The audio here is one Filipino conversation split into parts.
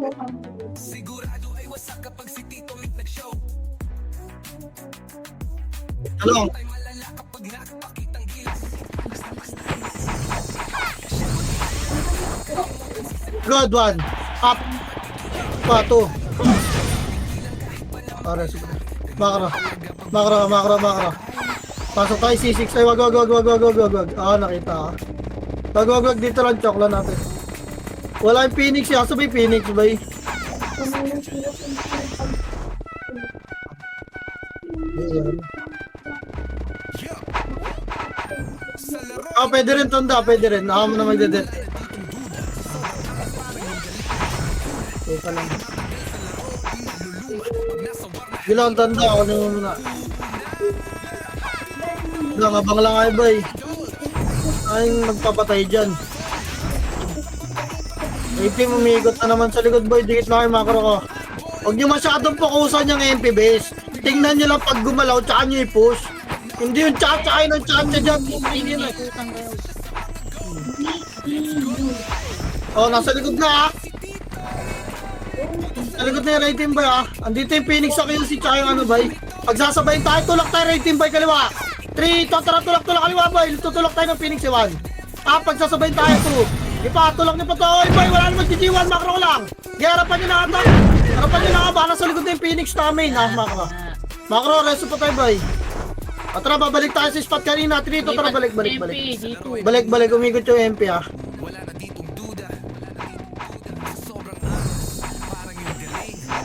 Hello. Good one. Up. Pato. Para sige. Makro. Pasok tayo C6. Ay, wag. Ah, nakita ka. Wag. Dito lang, chok lang natin. Wala yung Phoenix siya. Sabay Phoenix, bay. Ah, pwede rin tanda. Naka mo na magdedet. Teka lang. Gilang tanda. Ano mo muna. Abang lang ay bay. Ay magpapatay dyan. Itim umigot na naman sa likod boy. Dikit lang yung makro ko. Huwag nyo masyadong fokusan yung MP base. Tingnan nyo lang pag gumalaw tsaka nyo i-push. Hindi yung tsaka ng tsaka dyan. Tingin na. Oh, nasa likod na ah. Sa likod na yung rating boy ah. Andito yung Phoenix sa kayo si tsaka yung ano bay. Pagsasabayin tayo, tulak tayo rating boy kaliwa. 3, tulak kaliwa boy. Tutulak tayo ng Phoenix 1. Ah, pagsasabayin tayo 2. Ipatulak niyo pa to. Oy boy, wala naman GG1, makro ko lang. Harapan niyo na atak. Harapan niyo na ka. Baka nasa likod na yung Phoenix na main ah, makro. Makro, resto pa tayo boy. At tara, babalik tayo sa spot kanina. Trito, tara, balik. Balik, umigot yung MP ah.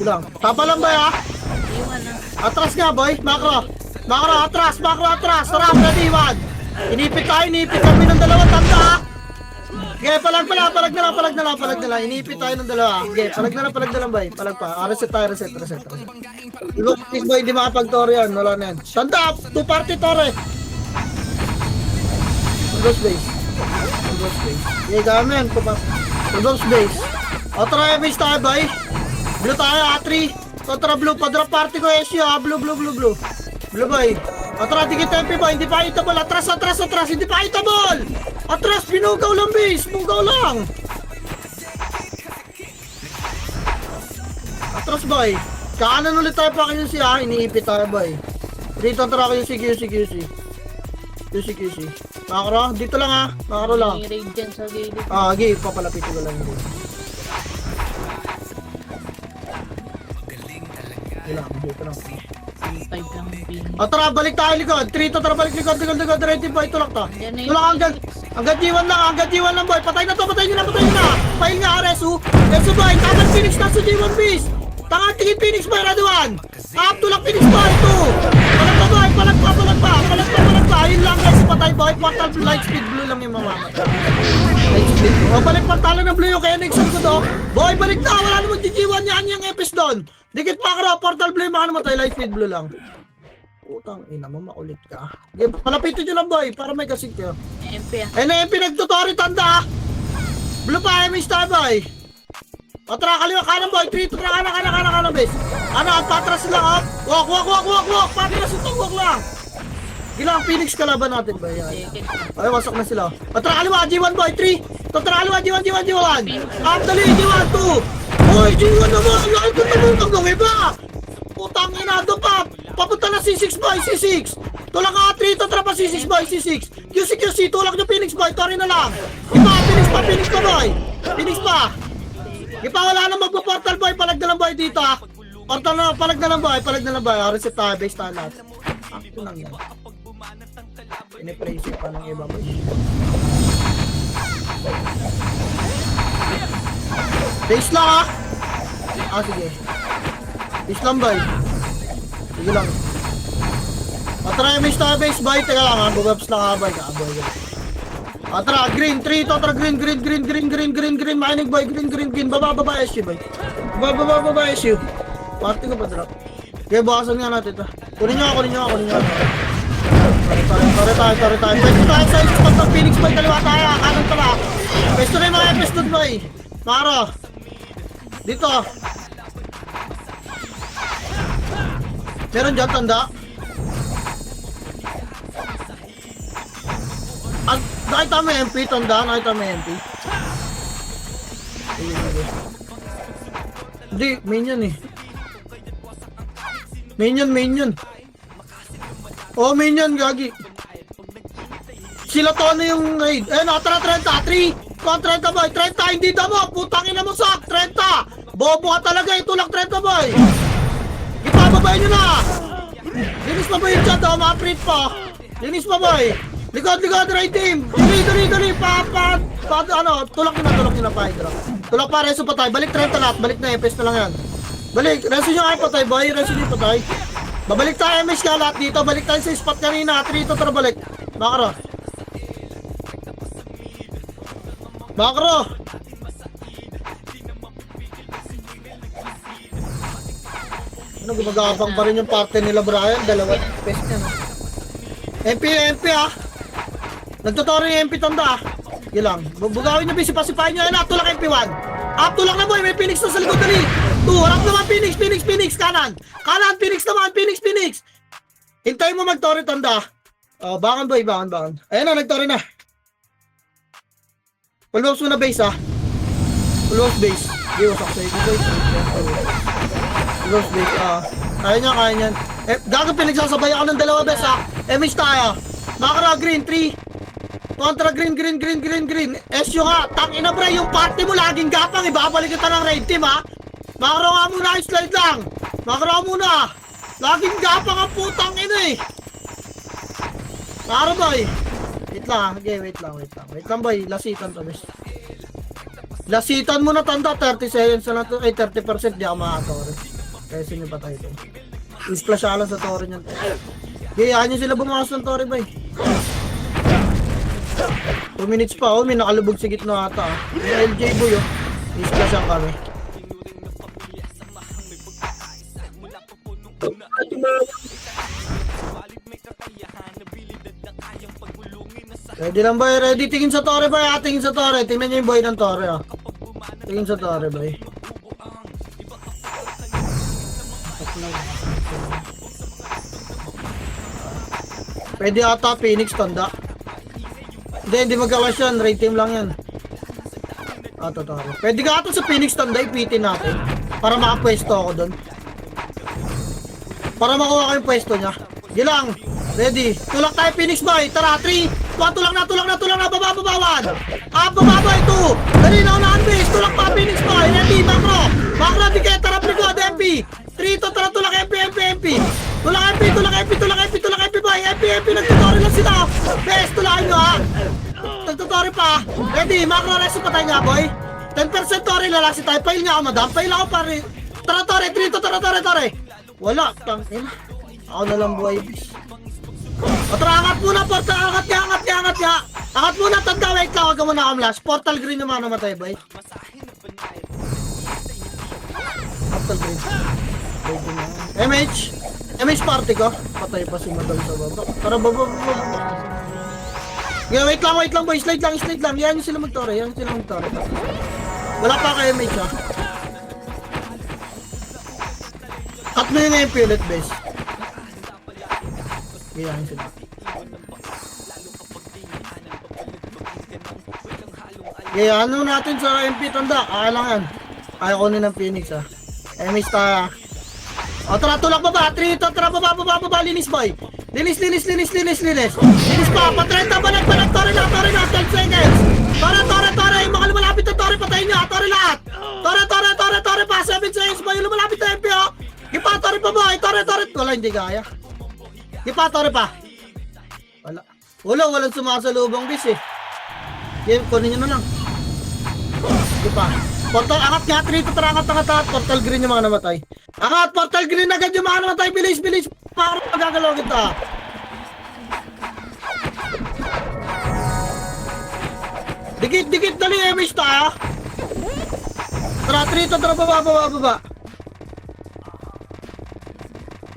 Kulang. Tapa lang boy ah. Atras nga boy, makro. Atras. Tara, ready, 1. Inipit kami ng dalawa, tanda ah. Okay, palag na lang. Inipit tayo ng dalawa. Okay, palag na lang boy. Palag pa. Reset. Look, this boy, hindi makapag-tore yan. Wala na yan. Tanda, 2-party tore. Ghost base. Okay, gamen. Ghost base. O, try base tayo boy. Blue tayo, A3. Tara, blue. Padrop party ko, SU ha. Blue. Blue boy. Atras, dikit MP boy. Hindi pa hitable. Atras. Hindi pa hitable. Atras, pinugaw lang base. Atras boy. Kaanan ulit tayo pa kayo siya. Iniipit tayo boy. Dito tara kayo si QC. Makro, dito lang ha. Makro lang. May raid dyan sa gilid. Ah, okay. Papalapitin ko lang yun. Dito lang. 5 lang yung pin. Tara, balik tayo likod. Trito, tara, balik likod. Ready boy, tulak to. Tulak hanggang G1 lang boy. Patay nyo na. Pail nga, Resu boy, taman Phoenix na sa G1 base. Tangan tingin Phoenix boy, ready 1. Up, tulak Phoenix boy, 2. Palag pa. Ayun lang, Resu patay boy. Portal light speed blue lang yung mamamatay. Light speed. O, balik pantalo ng blue yung kaya next ko to. Boy, balik na. Wala naman G1 yan yung epis doon. Dikit pa ka portal blue, maka namatay, light speed blue lang. Putang ina mo, makulit ka. Okay, palapitin nyo lang boy, para may kasig kayo. MP ah. Ayun na yung pinagtutori, tanda. Blue pa, MS tayo boy. Tara, kaliwa kanan boy, 3, tara, kanan base. Patras lang up. Walk. Patras ito, walk lang. Gilang, Phoenix kalaban natin boy. Ay, wasak na sila. Tara, kaliwa, G1 boy, 3. Tara, kaliwa, G1. Up, dali, G1, 2. Boy, G1 naman, laki ko tumutang ng iba. Putang ina, pa. Papunta na C6 boy, C6. Tulak ka 3, tara pa C6 boy, C6. QC, tulak nyo Phoenix boy, tori na lang. Phoenix pa boy. Phoenix pa. Wala na magpo-portal boy, palag na lang boy dito ah. Palag na lang boy. Reset tayo, base tayo lahat. Ito lang yan. Piniplace pa ng iba boy. Base lang ah. Sige. Base lang boy. Sige lang. Tara yung Mr. Base boy. Teka lang ha. Bugaps lang ha boy. Tara green. 3 to. Tara green. Makinig boy. Green. Baba SU boy. Baba SU. Party ko pa drop. Kaya bukasan nga natin ito. Kunin nyo. Tara tayo. Pwesto tayo sa spot ng Phoenix boy. Kaliwa tayo. Kanan tara. Pwesto na yung mga FS doon boy. Maro. Dito. Meron dyan, tanda. Nakita mo MP, tanda. Nakita mo MP. Hindi, main yan eh. Main yan. Oh, main yan, gagi. Sila to ano yung raid. Eh, nakatara 30. 3. Kung 30 boy. 30, hindi damo. Putangin na mo sak. 30. Bobo ka talaga. Ito lang 30 boy. Ipababay nyo na. Linis pa ba yung chat oh? Mga print pa. Linis pa boy. Likod, right team. Dali. Ano, tulak nyo na pa. Tulak pa, reso pa tayo. Balik 30 lahat. Balik na, EPS na lang yan. Balik, reso nyo kayo patay boy. Reso nyo patay. Babalik tayo MS ka lahat dito. Balik tayo sa spot kanina. 3 to tara balik. Makro. Ano, gumagapang pa rin yung partner nila Brian. Dalawa. Best na no. MP ah. Nagtuturo yung MP tanda ah. Yun lang. Bugawin nyo, sipain nyo. Yan ah, tulak MP1. Up tulak na boy. May Phoenix na sa likod dali. 2, harap naman Phoenix. Kanan, Phoenix naman. Phoenix. Hintayin mo mag-tore tanda. Oh, bangan boy, bangan. Ayan na, nag-tore na. Full house mo na base ah. Full house base. Di wasak sa'yo. Full house base ah. Kaya niyan. Eh, gagawin pinagsasabay ako ng dalawa bes ah. MH tayo. Makara green 3. Kontra green. SU nga. Tangina bre, yung party mo laging gapang. Ibabalik kita ng raid team ha. Makara nga muna, slide lang. Makara muna. Laging gapang ang putang ina eh. Makara boy. Wait lang, okay, wait lang boy, lasitan to bes. Lasitan mo na tanda, 30 seconds na lang to, ay 30% di ako makatore. Kaya sino pa tayo to. I-splash alam sa tore niyan. Gayaan nyo sila bumakas ng tore boy. 2 minutes pa, oh, may nakalubog sa gitna ata ah. Yung LJ boy oh, i-splash ang kami. Ready lang boy, ready. Tingin sa tore boy, tingin sa tore. Tingnan nyo yung boy ng tore ah. Tingin sa tore boy. Pwede ata Phoenix tanda. Hindi magkawas yan, raid team lang yan. Tore. Pwede ka ata sa Phoenix tanda, ipitin natin. Para makapwesto ako doon. Para makuha ko yung pwesto niya. Yun lang. Ready. Tulak tayo Phoenix boy. Tara, 3. Tulak na. Babawan. Baba boy, 2. Dali na unahan base. Tulak pa Phoenix boy. Ready, Macro, di kaya tara prigod, MP. 3 to tara, tulak MP. Tulak MP boy. MP. Nagtutori lang sila. Best, tulakin nyo ha. Nagtutori pa. Ready, Macro, reso pa tayo nga boy. 10% tori lalasi tayo. Pail nga ako madam. Pail ako pare. Tara tore, 3 to tara. Wala, tangin. Ako na lang buhay bis. O tara, angat muna, portal, angat niya. Angat muna, tanda, wait lang, wag ka muna kamlas. Portal green naman namatay, boy. Portal green. MH party ko. Patay pa si madam sa baba. Tara, baba. Yeah, wait lang, boy. Slide lang. Yan yung sila magtore. Wala pa kay MH, ha. Cut mo yung MP ulit, base. Yan sila. Yeah, ano natin sa MP tanda? Lang yan. Ayaw ko ng Phoenix ha. MH tayo. O tara, tulak baba. 3 to, tara baba. Linis boy. Linis pa. Pa-30 balik. Tore na. 10 seconds. Tore. Yung mga lumalapit na tore, patayin nyo. Tore lahat. Tore pa. 7 seconds boy. Yung lumalapit na MP o. Ipa, tore pa boy. Tore. Wala, hindi kaya. Ipa, tore pa. Walang sumasalubong bis eh. Yan, kunin nyo na lang. Ipa. Portal, angat nga, 3 to tara, angat. Portal green yung mga namatay. Angat, portal green agad yung mga namatay. Bilis. Para magagalaw kita. Dikit, dali, MH tayo. Tara, 3 to tara, baba.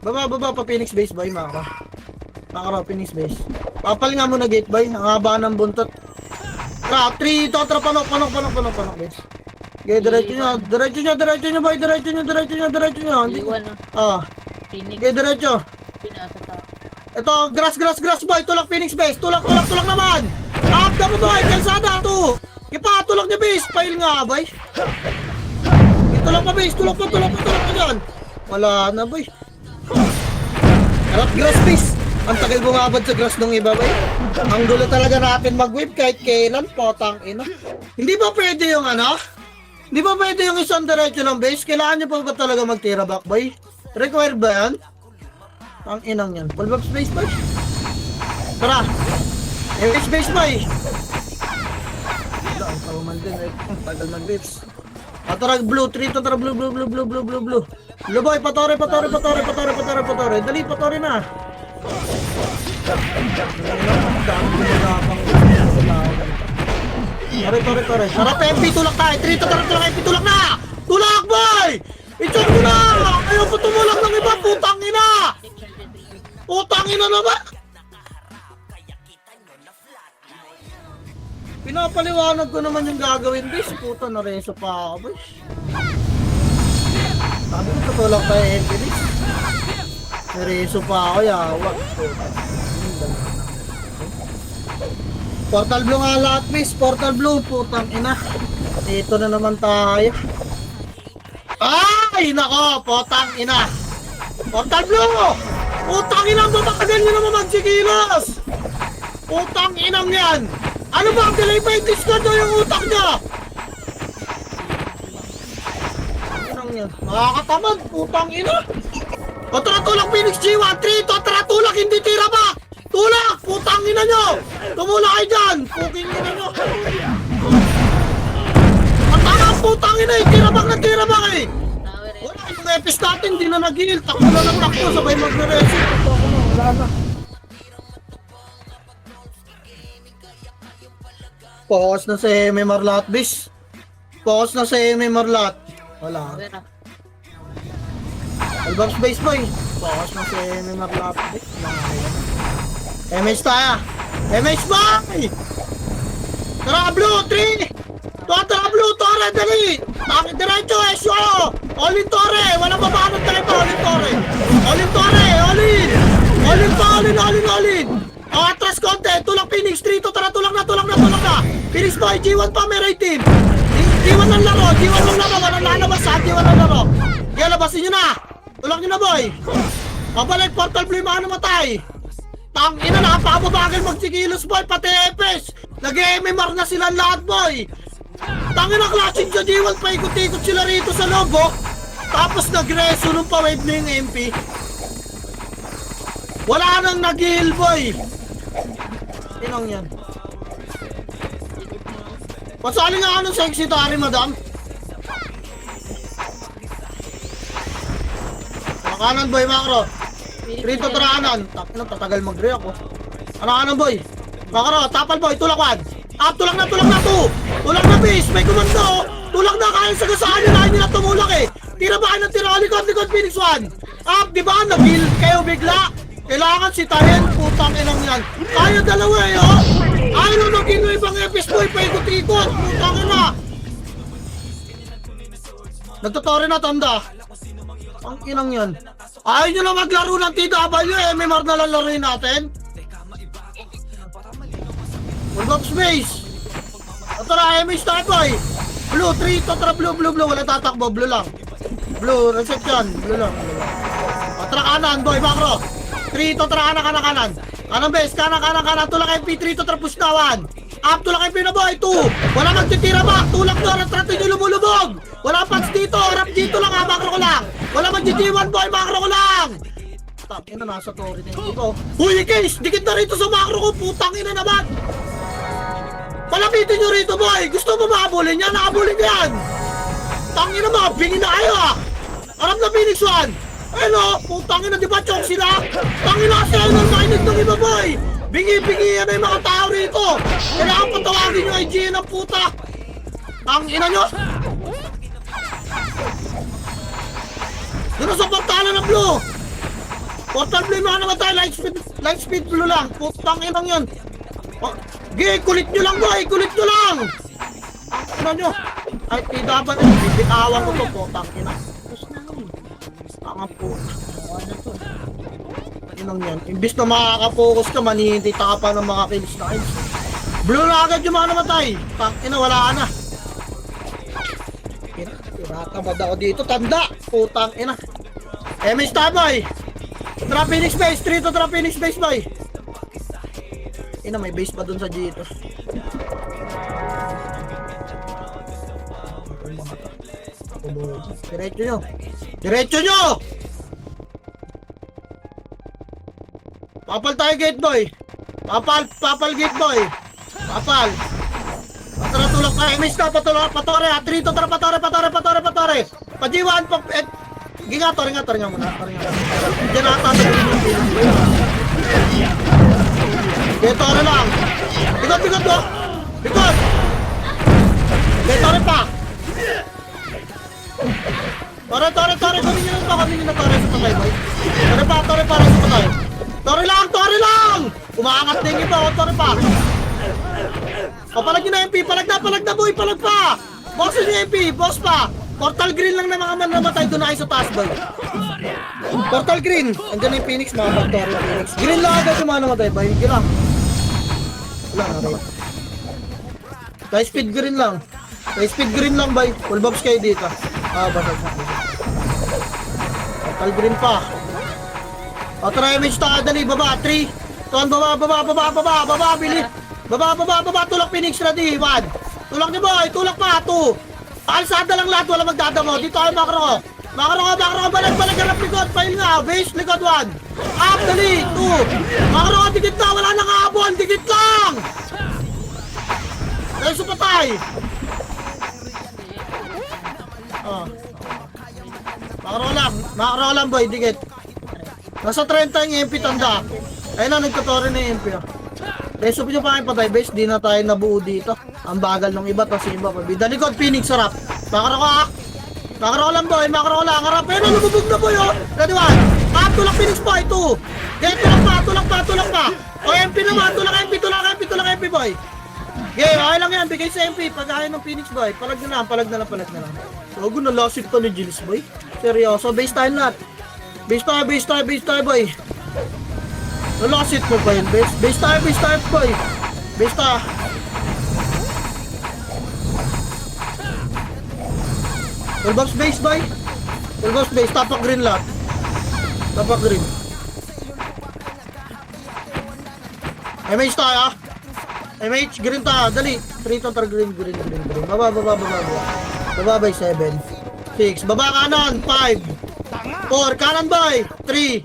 Baba pa Phoenix base boy, Makara Phoenix base. Papal nga muna gate boy, ang haba ng buntot. Tara, 3 to, tara, panok base. Okay, diretso nyo boy, diretso nyo. Iwan na. Phoenix. Okay, diretso. Pinasa ta. Ito, grass boy, tulak Phoenix base, tulak naman. Up mo boy, kalsada, 2. Ipatulak niya base, file nga boy. Tulak pa, base. Tulak pa dyan. Wala na, boy. Harap grass, base. Ang tagal bumabad sa grass nung iba, boy. Ang gulo talaga natin mag-whip kahit kailan, potang ina. Hindi ba pwede yung ano? Hindi ba pwede yung isang diretso ng base? Kailangan nyo pa ba talaga mag-tira back, boy? Require ba yan? Ang inang yan. Full back space, boy. Tara. Space, boy. Ang tawaman din, eh. Tagal mag-whips. Tara, blue. 3 to tara, blue. Blue, boy. Patore. Dali, patore na. Tore. Tara, MP, tulak tayo. 3 to tara, MP, tulak na! Tulak, boy! Itchon mo na! Ayaw pa tumulak ng iba, putang ina! Putang ina naman! Pinapaliwanag ko naman yung gagawin, bis. Puta, nareso pa ako, boy. Sabi ko, tutulak tayo, MP, bis. Nareso pa ako, yawa. Portal blue nga lahat, bis. Portal blue, putang ina. Dito na naman tayo. Ay, nako, putang ina. Portal blue! Putang ina, matagal nyo naman magsikilos! Putang inang yan! Ano ba ang delay by discard o yung utak nyo? Inang yan. Nakakatamad, putang ina. O tara tulak Phoenix G1, 3 to, tara tulak, hindi tira ba? Tulak, putang ina nyo! Tumulak kayo dyan, puking ina nyo. Ang tanga, putang ina, tira ba eh? Tower eh. Wala yung epis natin, di na nag-heal. Takbo na ng takbo, sabay magre-reset. Wala na. Focus na sa MMR lahat, bis. Focus na sa MMR lahat. Wala. Tower ah. Albums base boy. Focus na sa MMR lahat, bis. MH tayo. MH boy! Tara, blue, 3! Tara, blue, tore, dali! Diretso, SO! All in, tore! Walang babanod tayo pa, all in, tore! All in, tore! All in! All in! Atras konti! Tulak Phoenix, 3 to, tara, tulak na! Phoenix boy, G1 pa, may rating! G1 ng laro, walang lalabas ha, G1 ng laro! Kaya labasin nyo na! Tulak nyo na, boy! Pabalik, portal blue, mga namatay! Tangina, napakabagal magsikilos, boy, pati Epes! Nag-MMR na sila lahat, boy! Tangina, classic sa G1, paikot-ikot sila rito sa lobo. Tapos nag-reso nung pa-wave na yung MP. Wala nang nag-heal, boy! Tinang yan. Pasali nga anong sexy tari, madam? Kanan, boy, macro. Rito tarahanan. Takina, tatagal mag-re ako. Kanan, boy. Macro, tapal, boy, tulakwan. Up, tulak na, 2. Tulak na, base. May kumando. Tulak na, kaya sa gasaan nyo. Kaya nyo na tumulak eh. Tira ba kayo ng tira? Likod, Phoenix 1. Up, di ba? Nag-heal kayo bigla. Kailangan si Tayen. Putang inang yan. Tayo dalawa eh, oh. Ayaw na naging ibang epis, boy. Paikot-ikot. Putang ina. Nagtotore na, tanda. Ang inang yan. Ayaw nyo na maglaro ng TW. MMR na lang laruin natin. Full box space. Tara, MH tayo, boy. Blue, 3 to, tara, blue. Wala tatakbo, blue lang. Blue, reset yan. Blue lang. Tara, kanan, boy, macro. 3 to, tara, kanan. Kanan, base, kanan. Tulak MP3 to, tara, push na 1. Up, tulak MP na, boy, 2. Wala magtitira back. Tulak to, retrato nyo lumulubog. Wala pats dito, harap dito lang, macro ko lang. Wala mag-GG1, boy, macro ko lang. Ina, nasa tori na yung ito. Uy, case, dikit na rito sa macro ko. Putang ina naman. Palapitin nyo rito, boy! Gusto mo makabulin yan? Nakabulin yan! Tangin na mga bingin na kayo, ah! Aram na Phoenix 1! Ayun, oh! Putangin na, di ba chok sila? Tangin na kasi ayun ang mainit ng iba, boy! Bingi-bingi yan ay mga tao rito! Kailangan patawagin nyo IG ng puta! Tangin na nyo! Doon sa portala ng blue! Portal blue mga naman tayo, light speed blue lang! Putangin lang yan! Oh, gay, kulit nyo lang, boy! Kulit nyo lang! Ano nyo? Ay, tidaban nyo. Bibitawan ko to po. Tangina. Tapos na yun. Tanga po. Ano to? Inang yan. Imbis na makakapokus ka, manihintita ka pa ng mga kills na kills. Blue na agad yung mga namatay. Tangina, wala ka na. Tinatamad ako dito, tanda! Putang ina. MS Taboy! Trap Phoenix base, 3 to Trap Phoenix base, boy! Ina, may base pa dun sa G2. Diretso nyo! Diretso nyo! Papal tayo gate, boy! Papal gate, boy! Papal! Patara tulak tayo, MS na, patore ha! 3 to Trap, patore! Pa-G1, Ginga, tore nga muna. Diyan nata sa okay, tore lang. Likod mo. Likod. Okay, tore pa. Tore. Kunin nyo na tore sa patay, boy. Tore pa rin sa patay. Tore lang. Umaangat na yung iba, tore pa. O, palag nyo na MP. Palag na, boy. Palag pa. Boss nyo MP. Boss pa. Portal green lang na mga man namatay doon na kayo sa taas, boy. Portal green. Andiyan na yung Phoenix, mga Portal Phoenix. Green lang agad yung mga namatay, boy. Hindi lang. Wala na rin. Kaya speed green lang, boy. Full box kayo dito. Basag sa akin. Portal green pa. O, try image ta. Dali, baba. 3. Tuan, baba. Bili. Baba. Tulak Phoenix ready. 1. Tulak niyo, boy. Tulak pa. 2. Alsada lang lahat, wala magdadamo. Dito ay makro. Balag, harap likod. File nga, base, likod 1. Up, dali, 2. Makro, dikit na, wala nang habon, dikit lang. Dahil sa patay. Makro lang, boy, dikit. Nasa 30 yung MP tanda. Ayun na, nagkatore na yung MP. Dahil supi nyo pa kayo patay, base, di na tayo nabuo dito. Ang bagal ng iba, tapos yung iba pa. Dalikod, Phoenix, sarap. Makro lang, boy. Harap. Pero lumubog na, boy, oh. Ready, 1. Tulak Phoenix, boy. 2. Okay, tulak pa. O, MP naman. Tulak MP, boy. Okay, okay lang yan. Bigay sa MP. Pag-ahay ng Phoenix, boy. Palag na lang. Sogo na lasit to ni Gilles, boy. Seryoso, base tayo lahat. Base tayo, boy. Nalasit mo pa yun, base. Base tayo, boy. Base tayo. Full box base, boy. Tapak green lahat. MH tayo, ah. MH, green tayo. Dali. 3 to green. Baba by 7. 6. Baba kanan. 5. 4. Kanan, boy. 3.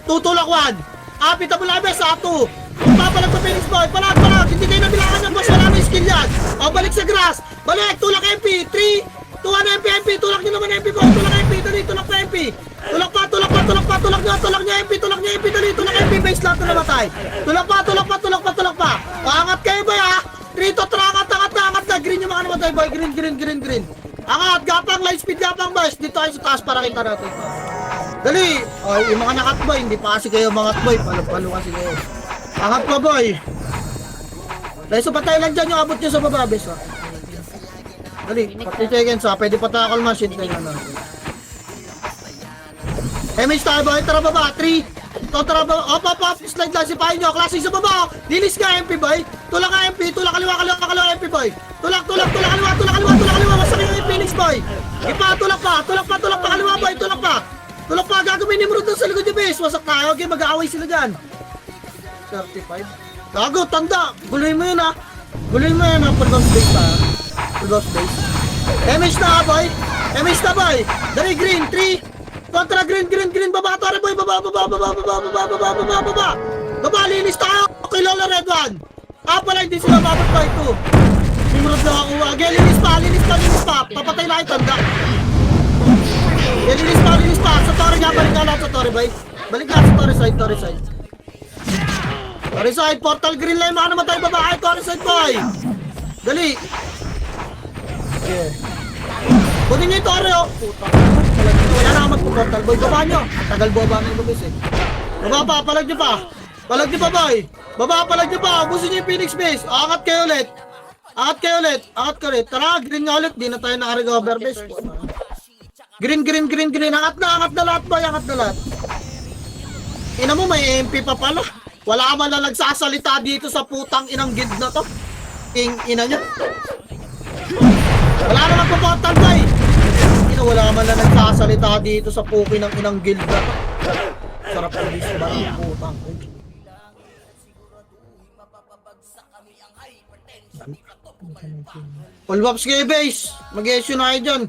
2. Tulak 1. Apit na bulabes, 2. Papalag pa Phoenix, boy. Palag. Hindi kayo nabilangan ng boss. Wala na skill yan. O, balik sa grass. Balik. Tulak MP. 3. 2 MP, tulak nyo naman MP, boy. Tulak MP, dali, tulak pa MP. Tulak nyo MP, dali, tulak MP, base lang ito namatay. Tulak pa. Angat kayo, boy, ha. 3 to, angat na. Green yung mga namatay, boy. Green. Angat, gapang, light speed, boys. Dito tayo sa taas para kita natin. Dali. O, yung mga nakat, boy. Hindi pa kasi kayo mangat, boy. Palo kasi kayo. Angat pa, boy. Dahil sa patay lang dyan yung abot nyo sa baba, base, ha. Dali, 40 seconds ha. Pwede patakal machine tayo na. MH tayo boy, tara baba, 3. Tara baba, op, slide lang, sipahin nyo. Klase sa baba, dilis ka MP boy. Tulak ka MP, tulak kaliwa MP boy. Tulak kaliwa, masakit yung Phoenix boy. Ipa, tulak pa, kaliwa boy, tulak pa, gagawin ni Nimrod sa likod yung base. Wasak tayo, okay, mag-aaway sila dyan. 35. Gago, tanda, guluhin mo yun ha. Full box base ha. Full box base. MH na boy. Dali green 3. Kontra green. Baba tara boy. Baba. Baba linis tayo. Okay Lola red 1. Pala hindi sila mabot pa ito. Nimrod na ako. Again linis pa. Papatay na yung tanda. Linis pa. Sa Torre nga balik na lang sa Torre boy. Balik na sa Torre side. Torre side, portal green lang yung mga namatay babae. Torre side boy. Dali. Okay. Kunin nyo yung Torre, oh. Puta. Wala na akong magpo-portal boy. Baba nyo. Tagal baba na yung lubis, eh. Baba pa, palag nyo pa, boy. Palag nyo pa. Ubusin nyo yung Phoenix base. Angat kayo ulit. Tara, green nga ulit. Di na tayo naka-recover base. Green. Angat na lahat, boy. Ina mo, may MP pa pala. Wala ka man na nagsasalita dito sa putang inang guild na to. Ina nyo. Wala na magpaportal, boy. nyo, wala man na nagsasalita dito sa puki ng inang guild na to. Sarap na bis ba ng putang. All bops kayo base. Mag-issue na kayo dyan.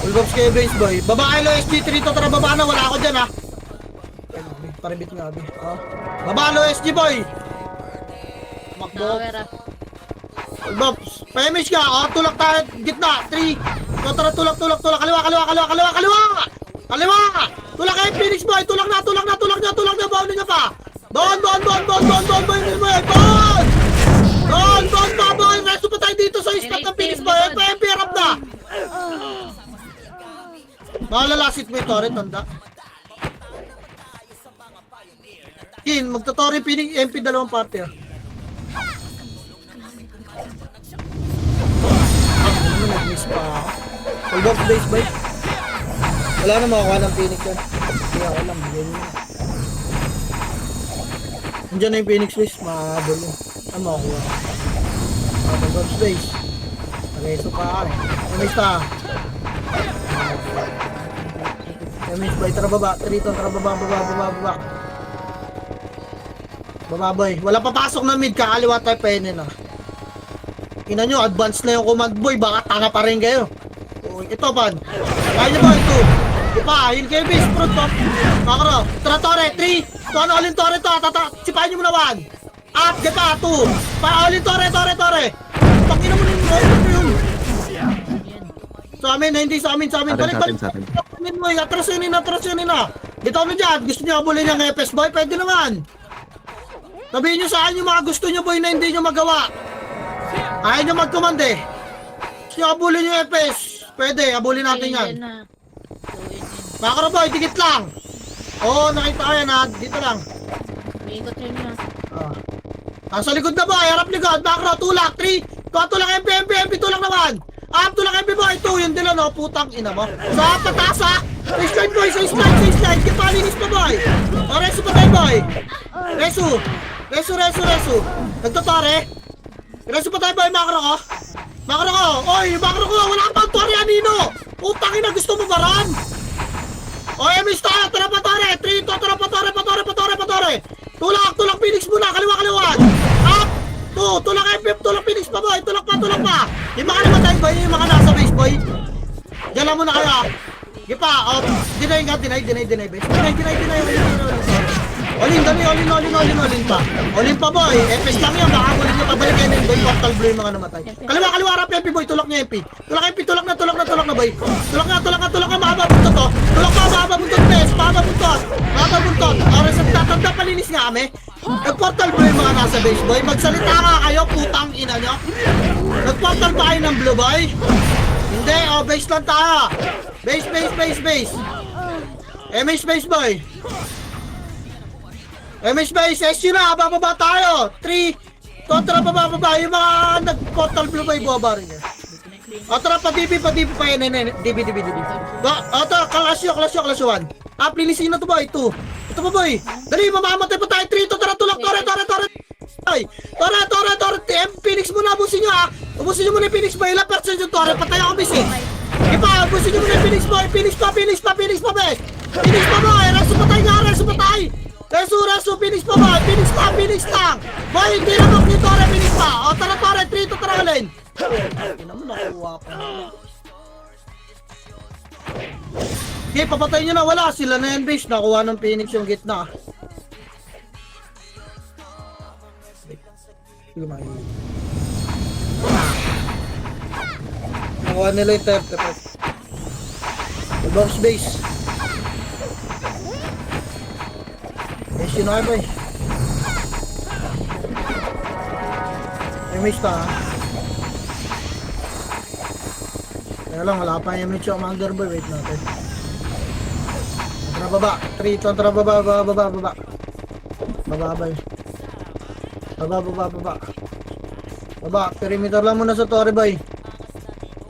All bops kayo base boy. Baba kayo SG3 to, tara baba na. Wala ako dyan ha. Paribit nga abi. Baba lo SG boy. Makbo. Tower ah. All bops. Payamish ka. Tulak tayo. Gitna. 3. Tara tulak. Kaliwa. Kaliwa. Tulak kayo Phoenix boy. Tulak na. Baon niya pa. Don! Resto pa tayo dito sa spot ng Phoenix boy. MP harap na. Malalasit mo ito rin, tanda. Kin, magtotore Phoenix MP dalawang party ah. Ano nag-miss pa ako? Hold up base boy. Wala na makakuha ng Phoenix yan. Kaya ako lang, bigyan nyo. Nandiyan na yung Phoenix base, makahabol yun. Ano makakuha? Hold up base. Pareso pa ka eh. Miss pa. Miss boy, tara baba. Trito, tara baba. Baba boy. Wala papasok na mid, kakaliwa tayo pene na. Ina nyo, advance na yung command boy, baka tanga pa rin kayo. Ito pan. Kaya nyo boy, 2. Ipa, heal kayo base, front top. Makro, tara tore, 3. Ito ano, all in tore to, sipahin nyo muna 1. Up, get pa, 2. Pa, all in tore. Pakina mo yun. Sa amin, hindi sa amin. Balik. Amin mo, atrasin na. Dito kami dyan, gusto nyo abulin yung EPS boy, pwede naman. Sabihin nyo saan yung mga gusto nyo boy na hindi nyo magawa. Ayaw nyo mag-command eh. Gusto nyo abulin yung EPS. Pwede, abulin natin yan. Makro boy, dikit lang. Oo, nakita ko yan ha. Dito lang. Ikot yun na. Sa likod na boy, harap likod. Makro, tulak, 3. Tulak MP, tulak naman. Up, tulak MP boy, 2. Yun din ano, putang ina mo. Sa patas ha. Sa slide boy, sa slide. Kipalinis pa boy. O, reso pa tayo boy. Reso. Nagtotore. Reso pa tayo boy, makro ko. Oy, makro ko. Wala kang tore, Anino. Putang ina, gusto mo baran? Oy, miss tayo. Tara pa tore. 3, tara pa tore. Tulak, Phoenix muna. Kaliwa. Up. 2, tulak FF, tulak Phoenix pa boy. Tulak pa. Yung mga namatay boy, yung mga nasa base boy. Diyan lang muna kaya. Gipa, deny base. Deny. Olin pa. Olin pa boy. FS lang yan. Baka kulit nyo pabalik yan. Boy, portal blue yung mga namatay. Kaliwa harap MP boy. Tulak niya MP. Tulak na boy. Tulak na. Mahaba buntot to. Tulak pa, mahaba buntot bes. Mahaba buntot. Oras at tatanda palinis nga kami. Nag-portal blue yung mga nasa base boy. Magsalita nga kayo. Putang ina nyo. Nag-portal ba kayo ng blue boy? Hindi. Base lang tayo. Base. MH base boy. MH base, SU na, bababa tayo. 3, tara bababa. Yung mga nag-portal blue boy, buwaba rin yan. Tara, pa-DB pa yan. DB. Tara, kalasyo 1. Linisin na to boy, 2. Ito pa boy. Dali, mamamatay pa tayo. 3, tara, tulak, tore. Tore, Phoenix muna, abusin nyo ha. Abusin nyo muna yung Phoenix boy. Ilang percent yung tore, patay ako busy. Ipa, abusin nyo muna yung Phoenix boy. Phoenix pa, bes. Phoenix pa boy. Reso patay. Reso, Phoenix pa ba? Phoenix lang! Boy, hindi na mag-tore, Phoenix pa! Tara, 3, tara alin! Hindi naman nakuha pa. Okay, papatay nyo na, wala. Sila na yan, base. Nakuha ng Phoenix yung gitna. Nakuha nila yung third. Box base. Yes, yun na boy. Image pa ha. Kaya lang, wala pa yung image yung commander boy. Wait natin. Tara baba. 3, tara baba. Baba boy. Baba. Perimeter lang muna sa tore boy.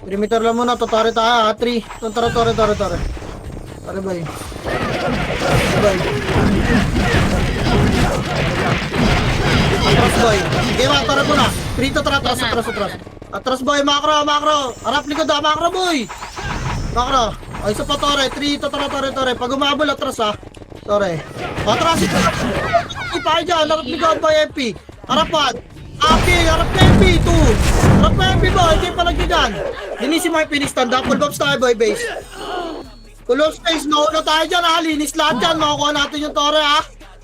Perimeter lang muna. Totore tayo ha. 3. Tara. Tara boy. Boy. Atras boy. Sige ba, tara ko na. Prito, tara. Atras boy, macro. Harap likod macro boy. Macro. Ay, isa pa tore. 3, tore. Pag umabol, atras Tore. Atras ito. Ipa dyan. Harap likod boy, MP. Harapan. Harap na MP. 2. Harap na MP boy. Hindi pa lagi dyan. Linisin mo yung finish stand. Full bombs tayo boy, base. Full bombs space. Nauna tayo dyan Linis lahat dyan. Makukuha natin yung tore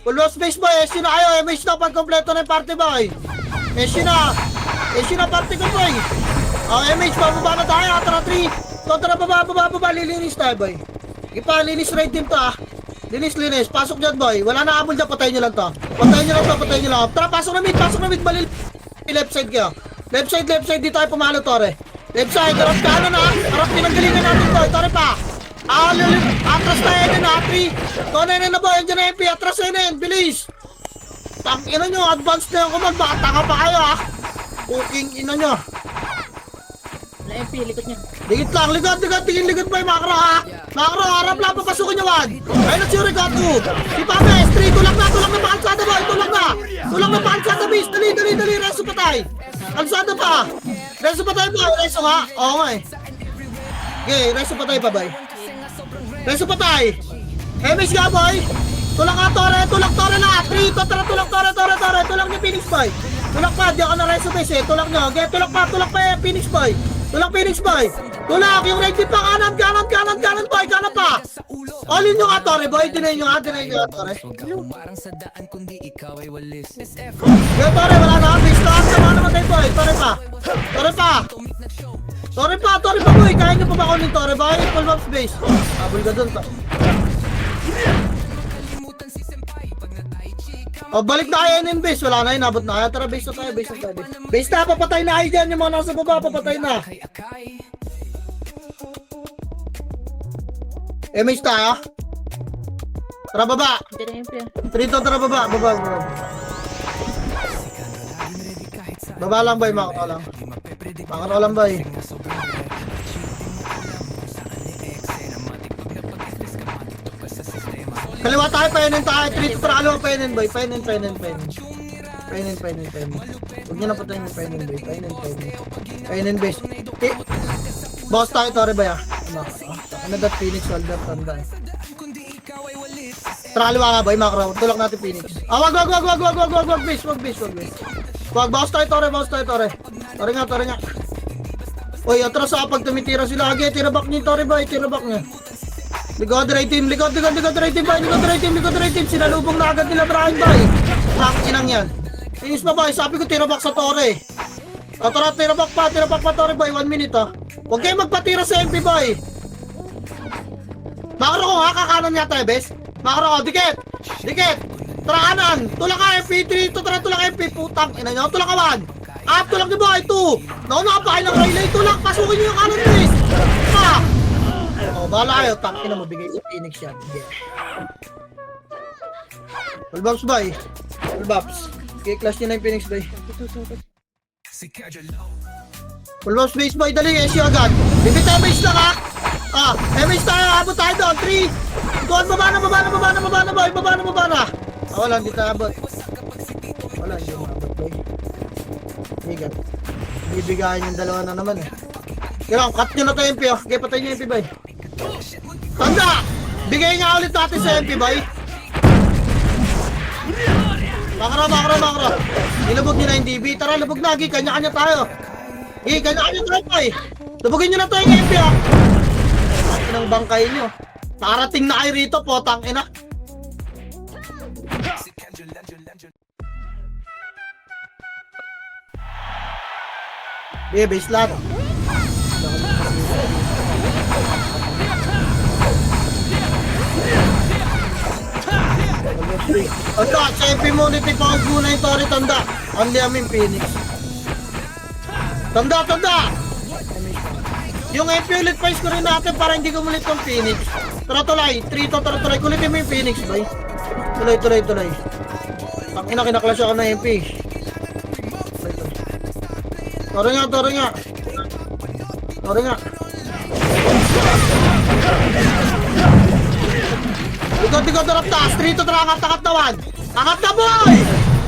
Full bombs space boy. SC na kayo. MH na pag kompleto na yung party boy. SC na party ko boy. MH, bababa na tayo. Tara 3. Tara baba. Lilinis tayo boy. Ipa, linis right team to Linis. Pasok dyan boy. Wala na abol dyan. Patayin nyo lang to. Patayin nyo lang. Tara, pasok na mid. Balil. Left side kayo. Left side. Di tayo pumalo tore. Left side. Harap kanan Harap pinanggalingan natin boy. Tore pa. Atras tayo na 3. Tonen na boy. Andiyan na MP. Atras na bilis. Ina nyo, advance na yung command. Baka tanga pa kayo Cooking ina nyo. Wala MP, likod niya. Ligit lang, tingin ligod pa yung macro Macro, harap lang, papasukin nyo Ayun na si Rico 2. Si Papa S3, tulak na pa kalsada boy, tulak na pa kalsada base. Dali, reso patay. Kalsada pa. Reso patay boy, reso nga. Oo nga Okay, reso patay pa boy. Reso patay. MS nga boy. Tulak nga tore na. 3, tulak niya Phoenix boy. Tulak pa, di ako na reso base tulak nyo. Okay, tulak pa Phoenix boy. Tulak, yung right pa kanan boy, kanan pa. All-in nyo nga tore boy, dinayin nyo nga tore. Okay, tore, wala na base. Tama naman tayo boy, tore pa boy, kaya nyo pa ba kunin tore boy? Full box base. Habol ka dun pa. Balik na kayo base. Wala na yun. Nabot na kaya. Tara, base na tayo. Base na, papatay na kayo dyan. Yung mga nasa baba, papatay na. MH tayo. Tara, baba. Hindi na MP Trito, tara, baba. Baba lang, boy. Makakaw lang, boy. Kaliwa tayo, painin tayo. Trito, tara, kaliwa, painin, boy. Painin. Huwag nyo na patayin yung painin, boy. Painin, base. Boss tayo, tore, boy, Ano that Phoenix, Walder, tanda Tara, kaliwa nga, boy, macro. Tulak natin Phoenix. Wag, base. Wag, boss tayo, tore. Tore nga. Uy, atras pag tumitira sila. Age, tira back niyo, tore, boy. Likod right team. Sinalubong na agad nila Brian boy. Inang yan. Finish pa boy. Sabi ko tira back sa tore. Tara, tira back pa tore boy. 1 minute Huwag kayo magpatira sa MP boy. Makro ko kakanan yata bes. Makro ko, dikit. Tara kanan. Tulak ka MP3. Tulak MP. Putang ina nyo. Tulak ka 1. Tulak ni boy 2. Nauna pa kayo ng relay. Tulak. Pasukin nyo yung kanan bes. Bahala kayo, tangin na mabigay sa Phoenix yan. Full box boy. Okay, clash nyo na yung Phoenix boy. Full box base boy, dali SU agad. Bibit tayo base lang MH tayo, abot tayo doon. 3, 2, baba na boy. Wala, hindi tayo abot. Wala, hindi mo abot boy. Bigat. Bibigayan yung dalawa na naman Kaya, cut nyo na tayo MP Okay, patay nyo MP boy. Tanda! Bigay nga ulit natin sa MP boy. Makro. Nilubog nyo na yung DB. Tara, lubog na. Kanya-kanya tayo. Kanya-kanya tayo boy. Lubogin nyo na tayo ng MP Inang bangkay nyo. Nakarating na kayo rito, potang ina. Base lahat. Ito, sa MP Monity pa ang guna yung Tori, tanda. Only amin Phoenix. Tanda! Yung MP ulit pa score rin natin para hindi kumulit yung Phoenix. Tara tulay, kulitin mo yung Phoenix, boy. Tuloy. Tangina, kinaklas ako ng MP. Tore nga. Likod, darap taas. 3 to tara, angat na 1. Angat na boy!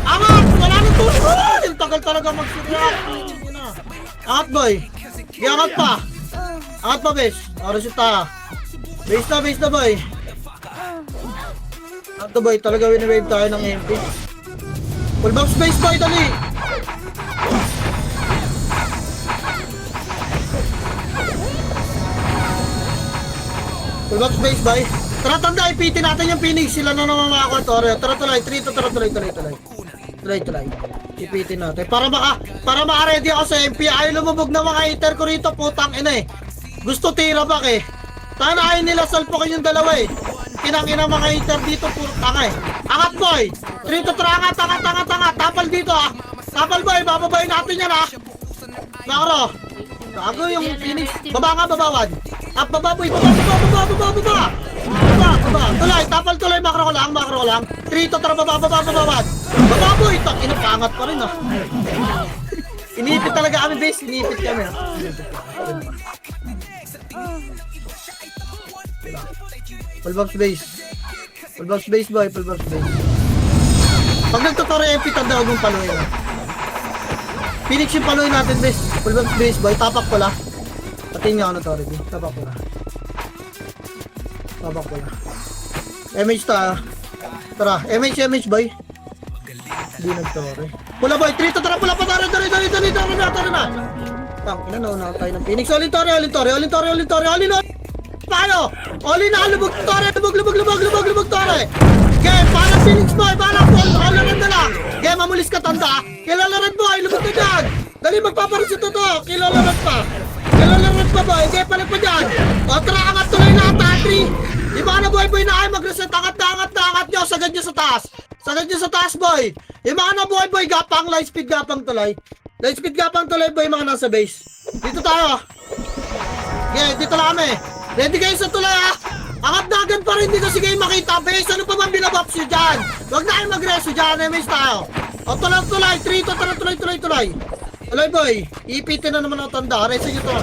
Angat! Wala nang tulog! Tagal talaga mag-react. Angat boy. Sige, angat pa. Angat pa, bes. Oras yung tayo. Base na boy. Angat boy, talaga win-wave tayo ng MP. Full box base boy, dali. Full box base boy. Tara, tanda, ipitin natin yung Phoenix. Sila na naman mga Tore. Tara, tuloy. Tuloy. Ipitin natin. Para maka-ready ako sa MP. Ayaw lumubog na mga hater ko rito. Putang ina eh. Gusto tira back eh. Tana ayaw nila salpukin yung dalawa eh. Kinang-ina mga hater dito. Puro tanga eh. Angat boy. 3 to 3. Angat. Tapal dito ah. Tapal boy. Bababayin natin yan ah. Nakaro. Gago yung Phoenix. Baba nga, babawan. Up, baba boy. Baba. Tuloy, tapal tuloy, makro ko lang. 3 to 3, baba boy, inapangat pa rin ah. Inipit talaga kami base, inipit kami ah. Full box base boy. Pag nagtuturo MP, tanda huwag mong paluin ah. Phoenix yung paluin natin base. Full box base boy, tapak ko lang. Patiin nyo ako na to already, tapak ko lang. MH ta. Tara, MH boy. Hindi nagtore. Pula boy, 3 to 3 pula pa tara na. Tang, inauna tayo ng Phoenix. All in tore. Paano? All in na lubog tore. Tore. Game, para Phoenix boy, para Paul. Alaran na lang. Game, mamulis ka tanda. Kilalaran boy, lubog na dyan. Dali magpaparisito to. Kilalaran pa boy. Game, palag pa dyan. O, tara, angat tuloy na. 3. Di ba na boy na ay mag-reset, angat nyo, sagad nyo sa taas boy. Yung mga na boy gapang, light speed gapang tuloy boy, mga nasa base. Dito tayo. Okay, dito lang kami. Ready kayo sa tulay ah. Angat na agad pa rin, hindi kasi kayo makita base. Ano pa bang binabox nyo dyan? Huwag na kayo mag-reso dyan, MS tayo. O tulay, 3 to tuloy. Tuloy boy, ipitin na naman ang tanda, reso nyo to.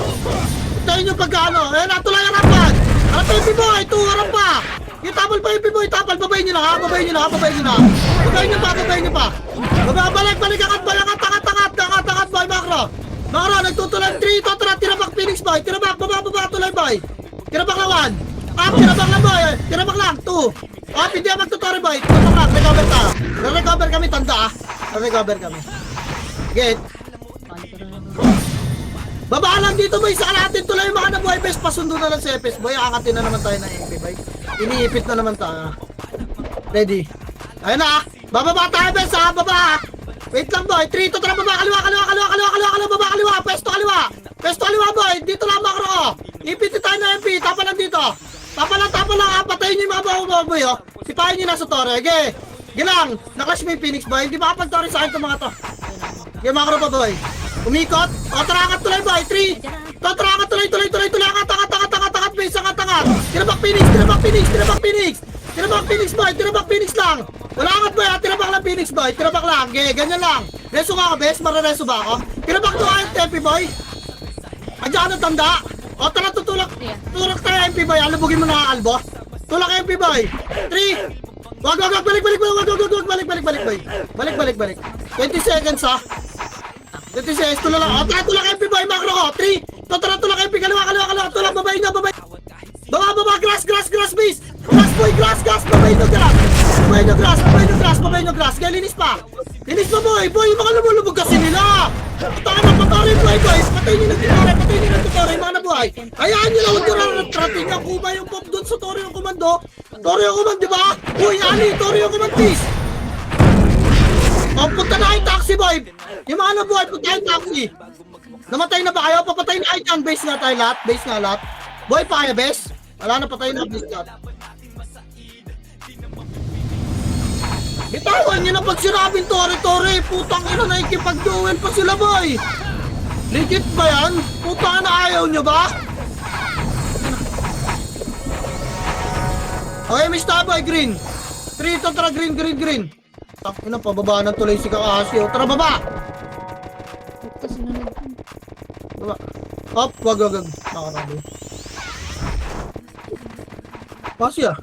Tayo nyo pagkano, eh natulay ang rapat. Harap pa yung boy, 2 harap pa. Yung tapal pa yung boy, tapal, babayin nyo na. Babayin nyo pa. Balik, angat boy, makro, nagtutulan 3, to, tirabak Phoenix boy, tirabak, baba, tuloy boy. Tirabak lang 1. Tirabak lang boy, tirabak lang 2. Hindi ako magtuturi boy, tirabak lang, recover ta. Recover kami, tanda ah. Recover kami. Get. Baba lang dito boy, saka natin tuloy yung mga nabuhay best. Pasundo na lang sa FS boy, angatin na naman tayo ng MP boy. Iniipit na naman tayo. Ready? Ayun na, bababa tayo best ha, baba. Wait lang boy, 3 to 3, baba, kaliwa, baba, kaliwa, pesto kaliwa boy, dito lang makro ko. Ipit tayo ng MP, tapa lang dito. Tapa lang, patayin nyo yung mga bawa boy oh. Sipahin nyo nasa tore, okay. Gilang, naklash mo yung Phoenix boy, hindi makapag-tore sa akin itong mga to. Okay, makro pa boy. Umikot. O, tarakat tuloy boy. 3. Tarakat tuloy. Angat, base, angat. Tirabak Phoenix boy. Tirabak Phoenix lang. Wala angat boy. Tirabak lang Phoenix boy. Tirabak lang. Okay, ganyan lang. Reso ka bes. Marareso ba ako? Tirabak to ang MP boy. Andiyan ka na tanda. O, tara tutulak. Tulak tayo MP boy. Alubugin mo na albo. Tulak MP boy. 3. Wag. Balik boy. Balik. 20 seconds ha. 26, tulak lang. Tulak MP boy, makro ko. 3. Tulak MP, kaliwa. Tulak, babayin nyo. Baba, grass, base. Grass boy, grass. Babayin nyo, grass. Kaya linis pa boy. Boy, yung mga lumulubog kasi nila. Taka na, patarin boy. Patayin nyo ng tutore, mga nabuhay. Hayaan nyo lang, huwag nyo ratrating ang kuba yung pop doon sa Tore yung komando. Tore yung komando, diba? Uy, Ali, Tore yung komando, please. O, punta na kayo taxi boy. Yung mga nabuhay, punta kayo taxi. Namatay na ba kayo? Papatay na kayo dyan. Base nga tayo lahat. Boy pa kaya base? Wala na, patay na base lahat. Bitawan nyo na pag sinabing Tore. Putang ina, nakikipag-duel pa sila boy. Legit ba yan? Putang na, ayaw nyo ba? Okay, Mr. Boy, green. 3 to tara, green. Ina, pababa ng tuloy si Kakashi. Tara, baba! Up, wag. Nakarabi. Kasi ah.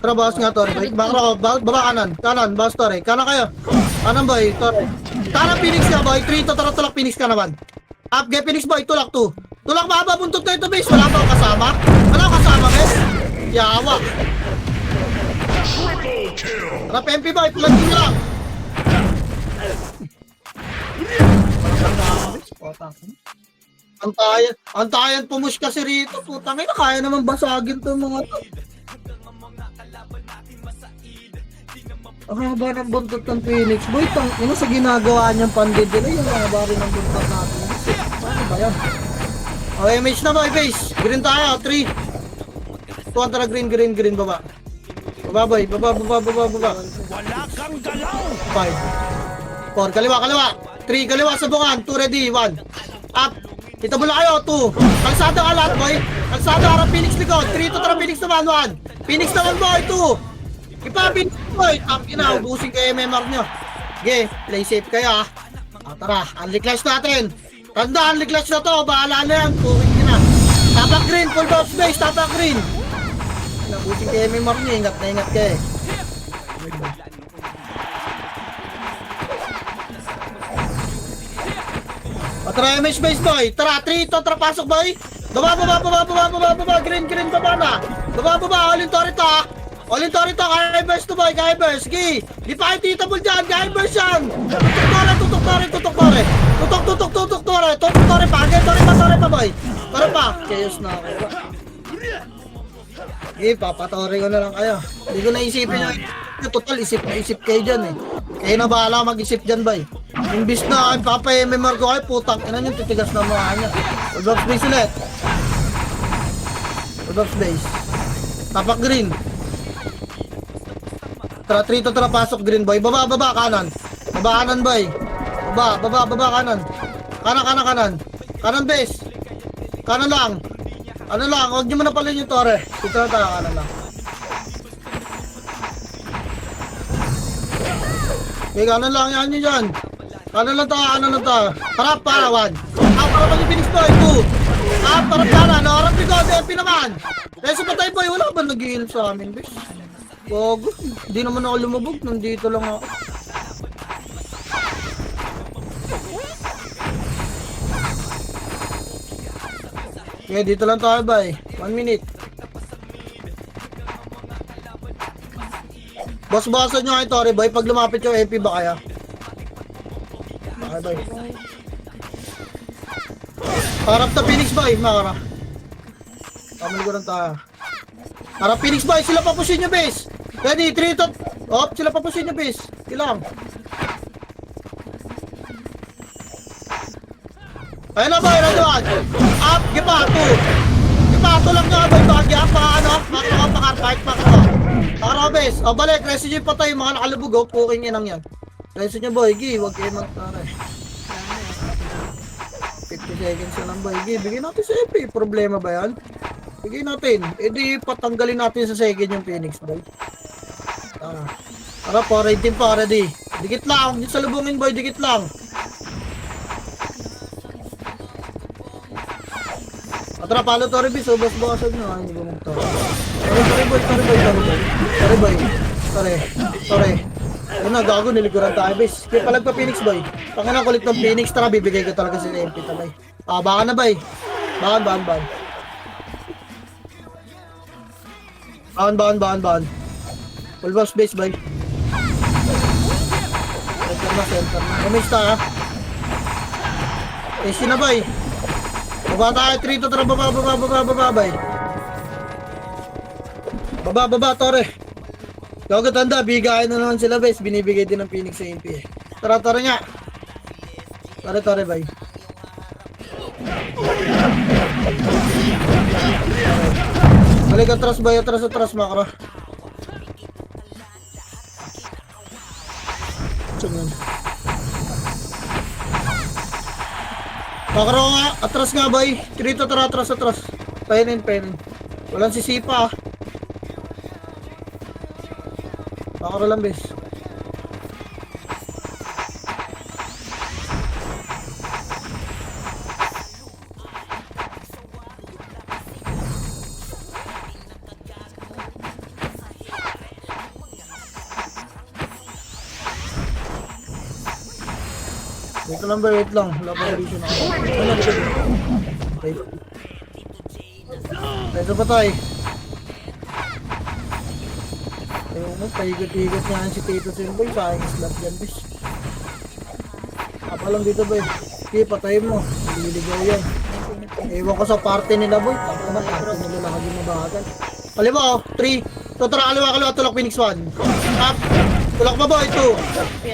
Tara, bawas nga, Tore. Baba kanan. Bawas, Tore. Kanan kayo. Kanan boy, Tore. Tara Phoenix ka boy, 3 to tara tulak Phoenix ka naman. Up, get Phoenix boy, tulak 2. Tulak mahaba, buntot na ito base, wala pa akong kasama. Wala akong kasama base. Yawa. Tara PMP boy, tulak nyo lang. Antayan pumush kasi rito. Putang ina, kaya naman basagin to mga to. Ang haba ng buntot ng Phoenix boy, ina sa ginagawa niyang pandid nila yung haba rin ng buntot natin. Paano ba yan? Okay, image na boy, base. Green tayo, 3. Tuwan tara, green, baba. Baba boy, baba. Wala kang galaw! 5. 4, kaliwa. 3, kaliwa sa bungan. 2 ready, 1. Up. Kita mo na kayo, 2. Kalsada ka lahat boy. Kalsada harap Phoenix likod. 3 to tara Phoenix naman, 1. Phoenix naman boy, 2. Ipa Phoenix boy. Tangina, ubusin kayo MMR nyo. Okay, play safe kayo ah. Tara, unleash clutch natin. Tanda, unleash clutch na to. Bahala na yan. Puwing nyo na. Tapak green, full box base. Tapak green. Ubusin kayo MMR nyo. Ingat na ingat kayo. Tara, MH base boy. Tara, 3 to, tara pasok boy. Baba. Green, baba na. Baba. All in torito ah. All in torito. Kaya burst to boy, kaya burst. Sige. Di pa kayo titable dyan. Kaya burst yan. Tutok tore. Tutok tore pa. Again, tore pa boy. Tore pa. Chaos na ako. Sige, papatore ko na lang kayo. Hindi ko naisipin yung total, isip kayo dyan eh. Kayo na bahala mag-isip dyan boy. Imbis na papa-MMR ko kayo, putang ina nyo, titigas na mga kanya. Full base ulit. Full base. Tapak green. Tara, 3 to tara, pasok green boy. Baba, kanan. Baba kanan boy. Baba kanan. Kanan. Kanan base. Kanan lang. Ano lang, huwag nyo muna pala yung tore. Dito na tayo, kanan lang. Okay, kanan lang yan nyo dyan. Kanan lang tayo. Harap para, 1. Para pa yung Phoenix boy, 2. Para para, harap likod, MP naman. Kaya patay boy, wala ba nag-heal sa amin, bis? Gogo, hindi naman ako lumubog, nandito lang ako. Okay, dito lang tayo bay. 1 minute. Boss-bossan nyo kayo, Tori boy. Pag lumapit yung MP ba kaya? Okay, boy. Harap na Phoenix boy, makara. Kamali ko lang tayo. Harap Phoenix boy, sila papusin nyo base. Ready, 3 to... Op, sila papusin nyo base. Ilang. Ayun na boy, randuan. Up, gipato. Gipato lang nyo boy, bagya. Pakarfight, Pakaro base. O balik, resi nyo patay, mga nakalubog. O, puking inang yan. Resi nyo boy, gi, wag kayo magtara. 50 seconds na lang boy, gi. Bigyan natin sa EP. Problema ba yan? Bigyan natin. E di patanggalin natin sa second yung Phoenix boy. Tara po, ready pa, ready. Dikit lang, sa lubungin boy, dikit lang. Tara, palo Tori bis, ubas-basan nyo. Ay, hindi ko mong Tori. Tori. Ayun na, gago, niliguran tayo bis. Kaya palag pa Phoenix boy. Pangina kulit ng Phoenix, tara, bibigay ko talaga sila MP talay. Baka na bay. Bahan. Bahan. Full boss base bay. Center na. Kumis ta ha. Easy na bay. Baba tayo, 3 to tara, baba, bay. Baba, Tore. Gago tanda, bigayan na naman sila, bes. Binibigay din ng Phoenix sa MP eh. Tara nga. Tore, bay. Balik atras, bay. Atras, makro. Tsumun. Makro nga, atras nga bay. 3 to tara, atras. Painin. Walang sisipa ah. Makro lang bes. Wait lang ba, wait lang. Wala pa condition ako. Ano, likod. Okay. Ito pa tayo. Ayaw mo, pahigot-higot nga si Tito Simboy. Sayang slap dyan, bis. Apa lang dito, boy. Okay, patayin mo. Liligaw yan. Ewan ko sa party nila, boy. Ako na, party nila lagi mabagal. Kaliwa, oh. 3. Tutura, kaliwa, tulak, Phoenix 1. Up. Tulak pa, boy. 2.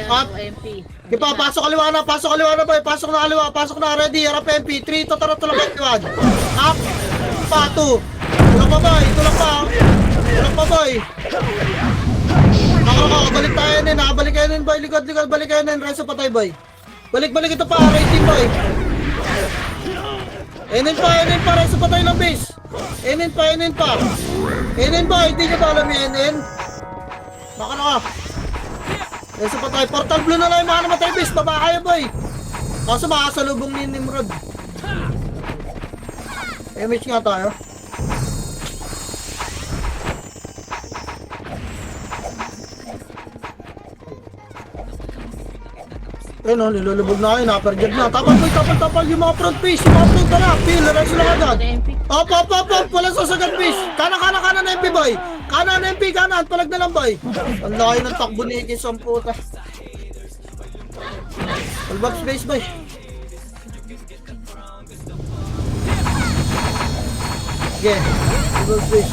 Up. MP. Okay pa, pasok kaliwa na, boy. Pasok na kaliwa, pasok na, ready. Harap MP. 3, tutura, tulak, MP 1. Up. Pa, 2. Tulak pa, boy. Tulak pa. Tulak pa, boy. Ako, balik tayo nin, ha. Balik kayo nin, boy. Likod, balik kayo nin. Reso patay, boy. Balik ito pa, rating, boy. Enin pa, reso patay ng base. Enin pa. Enin boy, hindi nyo ba alam yung Enin? Baka na ka. Reso patay, portal blue na lang yung mga namatay base. Baba kayo, boy. Kaso makasalubong ni Nimrod. Image nga tayo. Ayun o, nilulubog na kayo, naperjad na. Tapal boy, tapal yung mga front face, yung mga front ka na. Pil, reso lang agad. Op, walang sasagad face. Kanan na MP boy. Kanan na MP, kanan, palag na lang boy. Ang laki ng takbo ni Ikis ang puta. Full box space boy. Okay, full box space.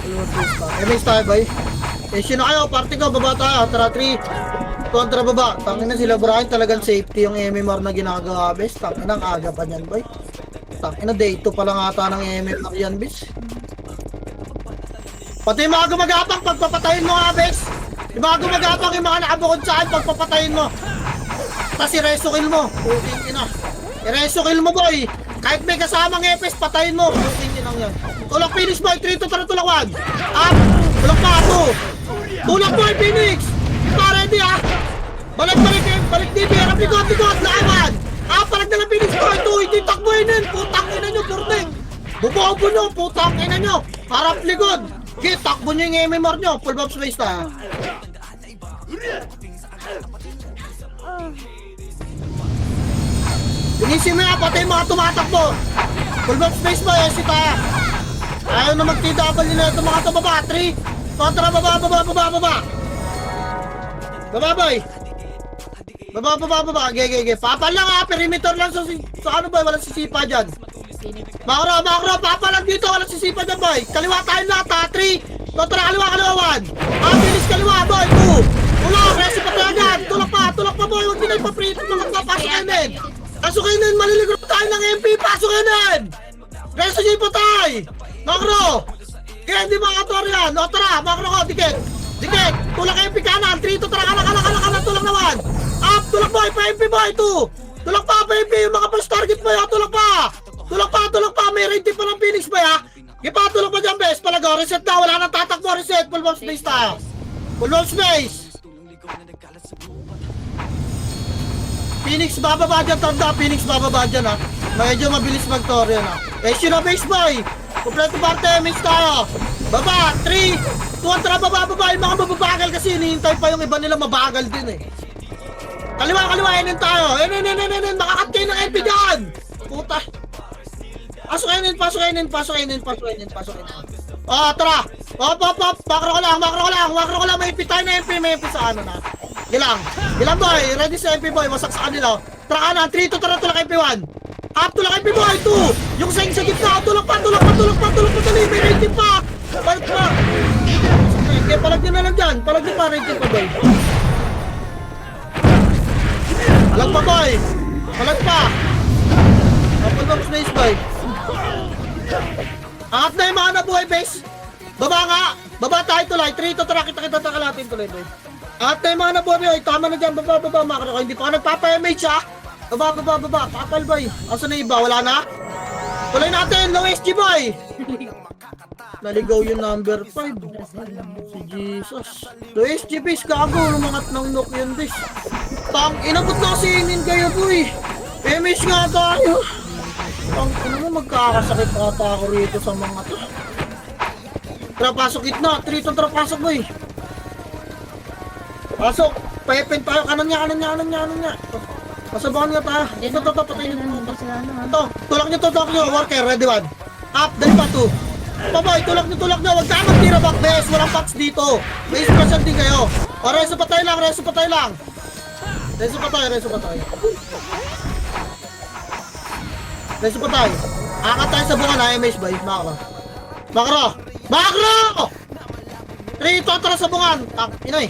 Full box space pa. MS tayo boy. Sino kayo, party ko, baba tayo. Tara 3. Kontra baba, tangin na sila Brian, talagang safety yung MMR na ginagawa, bes. Tangin na, aga pa niyan, boy. Tangin na, day 2 pa lang ata ng MMR yan, bes. Pati yung mga gumagapang, pagpapatayin mo nga, bes. Yung mga gumagapang, yung mga nakabukod saan, pagpapatayin mo. Tapos i-reso kill mo. Puting ina. I-reso kill mo, boy. Kahit may kasamang EPS, patayin mo. Puting inang yan. Tulak Phoenix, boy. 3 to 3 tulak 1. Up. Tulak pa 2. Tulak, boy, Phoenix. Pa ready ha? Balik DB, harap likod, laiwan! Palag na lang Phoenix boy, 2, hindi takbuhin nun! Putang ina nyo, Purning! Bubobo nyo, putang ina nyo! Harap likod! Okay, takbo nyo yung MMR nyo, full bob space ta! Inisin mo yan, pati yung mga tumatakbo! Full bob space ba, yes, ita! Ayaw na mag-TW na ito mga tababa, 3! Kontra, baba! Baba boy! Baba! Gege. Papal lang ha! Perimeter lang sa ano boy? Walang sisipa dyan. Makro! Papal lang dito! Walang sisipa dyan boy! Kaliwa tayo lahat ha! 3! Kontra kaliwa 1! Bilis kaliwa boy! 2! Tulak! Reso pa tayo agad! Tulak pa boy! Huwag nila ipaprito! Tulak pa! Pasukin nun! Maliligro tayo ng MP! Pasukin nun! Reso nyo ipatay! Makro! Kaya hindi makatory yan! O tara! Makro ko! Dikit! Tulak MP kanan! 3 to tara! Kanan! Tulak naman! Up! Tulak boy! Pa MP boy! 2! Tulak pa! Pa MP! Yung mga first target boy ha! Tulak pa! May rating pa ng Phoenix boy ha! Gipa! Tulak pa dyan bes! Palago! Reset na! Wala nang tatakbo! Reset! Full bomb space tayo! Full bomb space! Phoenix bababa dyan! Tanda! Phoenix bababa dyan ha! Medyo mabilis mag-tory yan ha! Sino base boy! Kompleto parte! Mix tayo! Baba! 3! Kontra baba! Yung mga mababagal kasi hinihintay pa yung iba nila mabagal din eh. Kaliwa! Enin tayo! Enin! Makakat kayo ng NP dyan! Puta! Pasok enin! Tara! Makro ko lang! May MP tayo na MP! May MP sa ano na? Gilang boy! Ready sa MP boy! Wasak sa kanila! Tara kanan! 3 to tara tulak MP 1! Up tulak MP boy! 2! Yung sa gitna! Tulak pa! Dali! May rating pa! Balik pa! Okay, palag nyo na lang dyan. Palag nyo pa, rating pa boy. Palag pa. Open box space boy. Angat na yung mga nabuhay base. Baba tayo tulay. 3 to tara kita takalatin tulay boy. Angat na yung mga nabuhay boy. Tama na dyan. Baba. Makro ko. Hindi pa ka nagpapa-MH ha. Baba. Papal boy. Asa na iba? Wala na? Tulay natin. Low SG boy. Naligaw yung number 5. Si Jesus. So SG base, gago. Lumangat ng knock yun base. Inabot na kasi inin kayo boy. MS nga tayo. Ano mo magkakasakit ata ako rito sa mga to. Tara pasok gitna. 3 to tara pasok boy. Pasok. Pepen tayo. Kanan niya. Pasabahan nga tayo. Ito, patayin nyo. Hindi sila ano ha. Ito, tulak nyo, worker, ready one. Up, dali pa, 2. Paboy, tulak nyo. Huwag ka magtira back, bes. Walang packs dito. May special din kayo. O, reso pa tayo lang. Reso pa tayo. Akat tayo sa bunga na MH boy. Makro! 3, ito atras sa bungan. Inoy.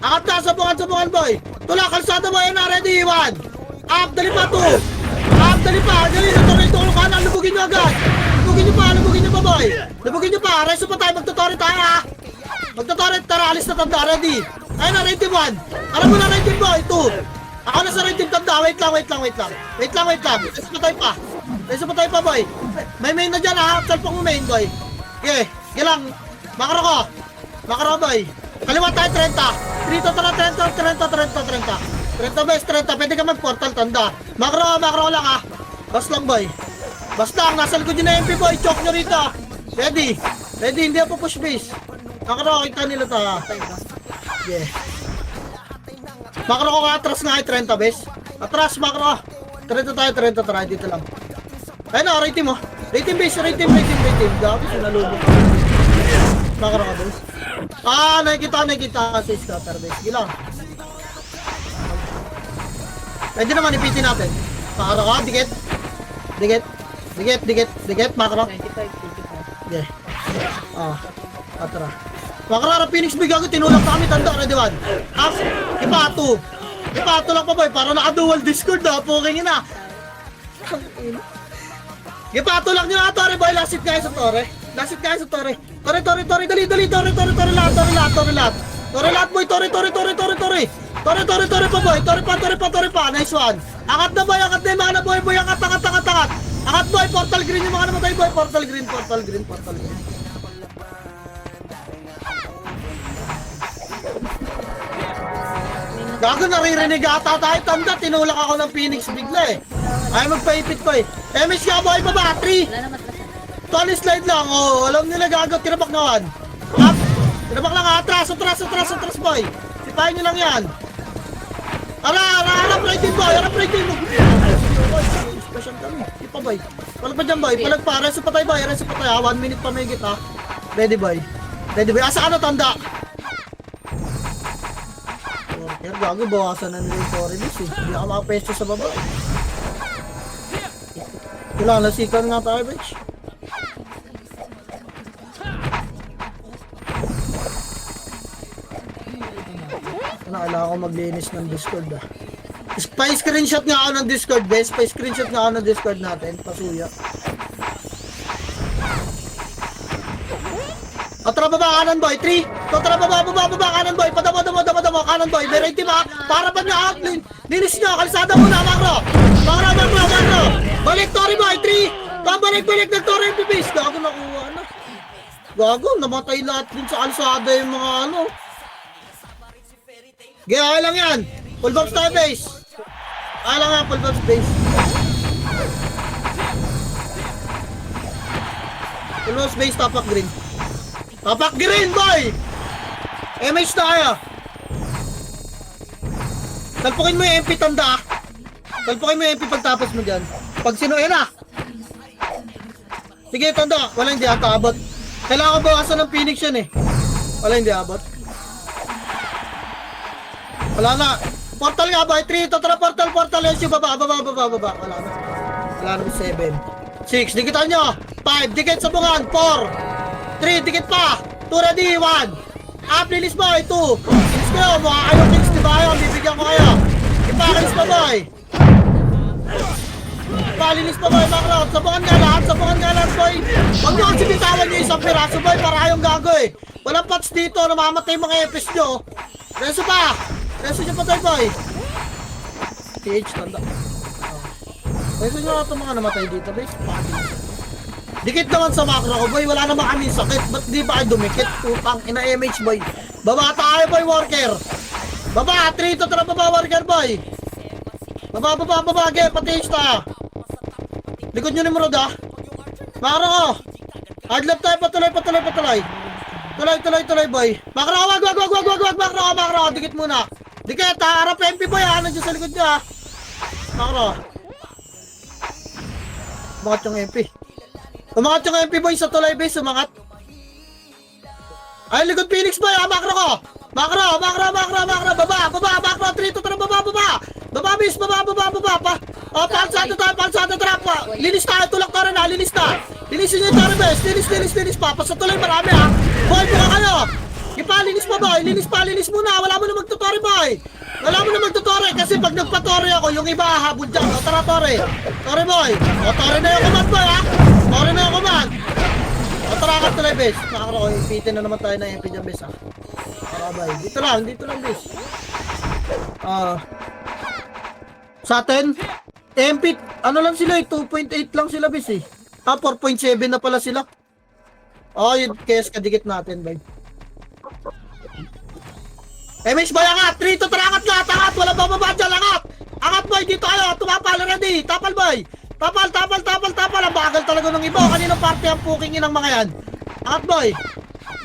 Akat na sa bungan boy. Tulak, kalsada mo na, ready 1. Up, dali pa 2. Dali na ito ka na. Lubugin nyo agad. Lubugin nyo pa boy. Reso pa tayo, magtutorit tayo ha. Tara, alis na tanda, ready. Ayun na, rating 1. Alam mo na rating boy, 2. Ako na sa rating tanda, wait lang. Reso pa tayo pa boy. May main na dyan ha, salpong mo main boy. Okay, lang. Makro boy. Kaliwa tayo 30. Dito tara 30 best, 30. Pwede ka mag-portal tanda. Makro lang ha. Bas lang boy. Nasa likod yun na MP boy. Choke nyo rito. Ready, hindi ako push base. Makro, kita nila ta. Yeah. Makro ko atras nga ay 30 best. Atras makro. 30 tayo, tara. Dito lang. Ayun na, rating mo. Rating base. Gabi, sinalubog. Makro ka base. Nakikita. Sa scatter base. Sige lang. Pwede naman ipitin natin. Makro ka, dikit. Makro. 25. Yeah. Atara. Makarara Phoenix Big ako, tinulak kami tanda, ready 1. Up, ipato lang pa boy, para naka-dual Discord na, puking ina. Ipato lang nyo na, Tore boy, lasit kayo sa Tore. Tore, dali, Tore lahat boy, Tore pa boy, Tore pa, nice one. Angat na boy, mga na boy, angat. Angat boy, portal green yung mga namatay boy, portal green. Gago, naririnig ata tayo tanda, tinulak ako ng Phoenix bigla eh. Ay magpaipit ko eh. MS ka boy, baba, 3. Wala na matras. Tony slide lang, alam nila gago, tinapak na 1. Up, tinapak lang, atras boy. Sipahin nyo lang yan. Harap rating boy. Special kami, di pa boy. Palag pa dyan boy, reso pa tayo. 1 minute pa may ha. Ready boy, asa ka na tanda? Yan, gago, bawasan na nila yung Torres eh. Hindi ako makapesto sa baba eh. Kailangan nasikan nga tayo, bitch. Kailangan ko maglinis ng Discord ah. Pa-screenshot nga ako ng Discord, best. Pa-screenshot nga ako ng Discord natin. Pasuya. Tara baba, kanan boy, 3. Tara baba, kanan boy. Padamo, kanan boy. May rating ha. Para pa na out. Linis nyo, kalsada muna, Makro. Balik, Tori boy, 3. Balik, nag-Tori MPBs. Gago, nakuha na. Gago, namatay lahat din sa kalsada yung mga ano. Okay lang yan. Full box tayo base. Full box base. Full box base, tapak green. Tapak green, boy! MH tayo. Salpukin mo yung MP tanda. Salpukin mo yung MP pagtapos mo dyan. Pag sinuhin na. Sige, tanda. Wala hindi ata abot. Kailangan ko bawasan ng Phoenix yan eh. Wala hindi abot. Wala na. Portal nga ba? 3. Tara portal. Yes, yung baba. Wala na 7. 6. Dikitan nyo. 5. Dikit sa bungan. 4. 3, dikit pa! 2 ready, 1! Up, linis boy, 2! Linis ko yun, mukha kayong linis, diba yun? Bibigyan ko kayo! Linis pa boy! Linis pa boy, Macro! Sabukan nga lahat, boy! Huwag nyo kasi bitawan nyo isang piraso boy, para kayong gago eh! Walang pots dito, namamatay mga EPS nyo! Reso nyo pa tayo boy! TH, tanda. Reso nyo ito mga namatay dito, boys. Dikit naman sa Macro ko, boy. Wala naman kami sakit. Ba't di ba kayo dumikit? Putang ina MH, boy. Baba tayo, boy, worker. Baba, 3. Tara, baba, worker, boy. Baba, ge. Pati tayo. Likod nyo ni Murod, ah. Macro ko. Hard left tayo, patuloy. Tuloy, boy. Macro, wag. Macro, dikit muna. Dikit, ha. Harap MP, boy, ha. Nandiyan sa likod nyo, ha. Makro. Umangat yung MP. Umangat yung MP boy sa tulay base, umangat. Ay, likod Phoenix boy, makro ko. Makro, baba, makro, 3 to 3, baba. Baba, bis, baba, pa. O, pansado trap. Linis tayo, tulak tayo na, linis na. Linisin nyo yung tara base, linis pa. Sa tulay, marami ha. Boy, buka kayo. Ipa, linis pa boy, linis muna. Wala mo na magtutore boy. Kasi pag nagpatore ako, yung iba habol dyan. O, tara tore. Tore boy. O, tore na yung command boy ha. Tore na yung command. O, tara ka tulay base. Nakakaro, ipitin na naman tayo ng MP dyan base ha. Tara boy. Dito lang base. Sa atin, MP, ano lang sila eh, 2.8 lang sila base eh. 4.7 na pala sila. Yun, kaya kadikit natin boy. MS boy, angat! 3 to 3, angat! Walang bababa dyan, angat! Angat boy, dito kayo! Tumapal, ready! Tapal boy! Tapal! Ang bagal talaga ng iba! Kaninong parte ang puking inang mga yan? Angat boy!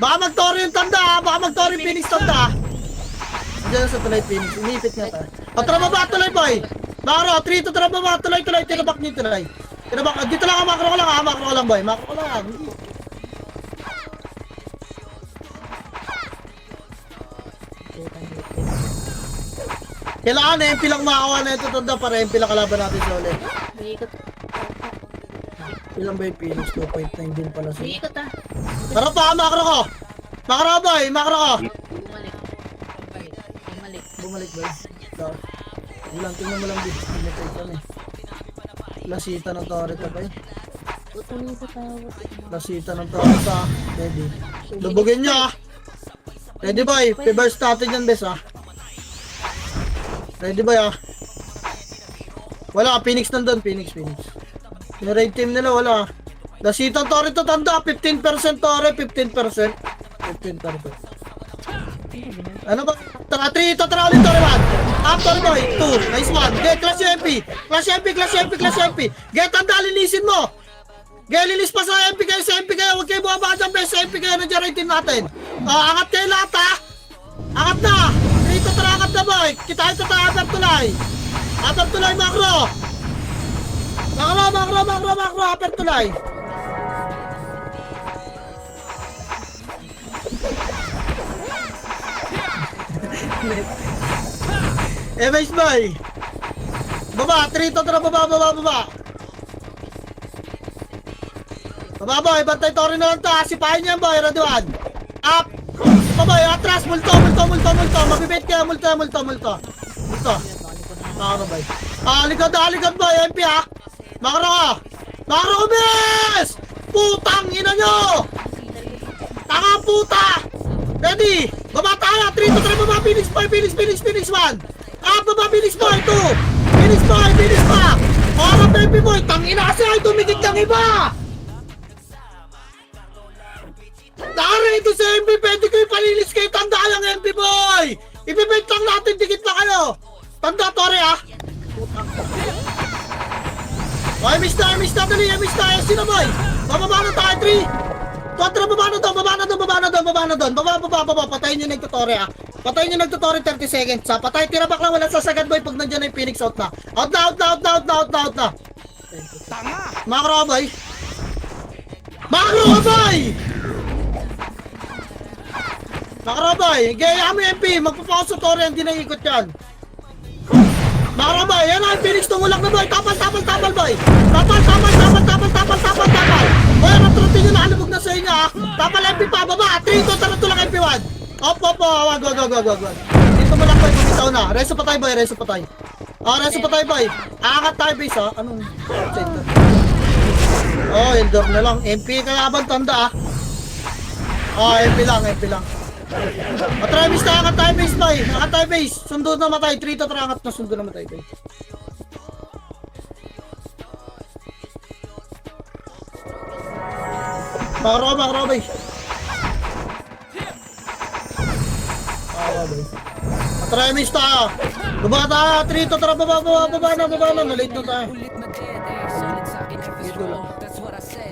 Baka mag-tori yung tanda ha! Baka mag-tori Phoenix tanda ha! Diyan sa tulay Phoenix, inipit nga tayo. O tara baba, tulay boy! Makro, 3 to 3 baba, tulay! Tinabak niyo tulay! Tinabak, dito lang makro ko lang boy! Makro ko lang! Kailangan MP lang makakuha na ito tanda para MP lang kalaban natin sa ulit. Umiikot. Ilang ba yung Phoenix? 2.9 din pala siya. Umiikot ah. Tara pa, makro ko! Makro boy! Bumalik boy. Ilang, tingnan mo lang dito. Pinatay kami. Lasita ng torret pa eh. Lasita ng torret ha. Ready. Lubugin nyo ah. Ready boy. Reverse natin yan bes ah. Ready ba ya? Wala, Phoenix nandun, Phoenix. Yung raid team nila, wala. Lasitang torre to tanda, 15% torre, 15%. Ano ba? Tara, 3, tara ulit torre 1. Up, torre boy, 2, nice one. Get, clash MP. Get, tanda, linisin mo. Get, linis pa sa MP kayo, huwag kayo bumaba dyan, best sa MP kayo, nandiyan raid team natin. Angat kayo lahat ha. Angat na. Dito tarakat na boy! Kita ito tayo Upper tulay makro! Upper tulay! MS boy! Baba! 3 to tara baba! Baba boy! Bantay tori na lang ta! Sipahin niyan boy! Ready 1! Up! Boy, atras, multo. Mabibit kayo, multo. Multo. Makro, boy. Likod boy, MP ha. Makro, bis! Putang ina nyo! Tanga puta! Ready? Baba tayo, 3 to 3, baba, Phoenix 1. Baba, Phoenix boy, 2. Phoenix pa. Harap MP boy, tangina kasi ay tumigit ng iba! Tara ito sa MP, pwede ko ipalinis kayo, tanda yung MP boy! Ipibait lang natin, dikit na kayo! Tanda, tore ha! Okay, miss na, dali, sino boy? Bababa na tayo, 3! Kontra, baba na doon, baba, patayin nyo nagtutore ha! Patayin nyo nagtutore 30 seconds ha! Patay, tirabak lang, wala sasagad boy pag nandiyan na yung Phoenix out na! Out na! Tanga! Makro boy! Makarabay, gaya mo MP, magpapakas sa tore, hindi na ikot yan. Makarabay, yan ang Phoenix tumulak na boy, tapal boy. Tapal. Boy, ratrotin nyo nakalubog na sa inyo ha. Tapal MP pa, baba, 3 to, tara lang MP1. Wag. Dito mo lang boy, bumitaw na. Reso pa tayo boy. Aangat tayo base ha. Anong? Elder na lang. MP kalaban tanda ha. MP lang. Try base na, angat tayo base. Sundo na matay, 3 to tara, angat na sundo na matay base. Makro base. Try base tayo. Baba tayo, 3 to tara, baba na, nalate na tayo.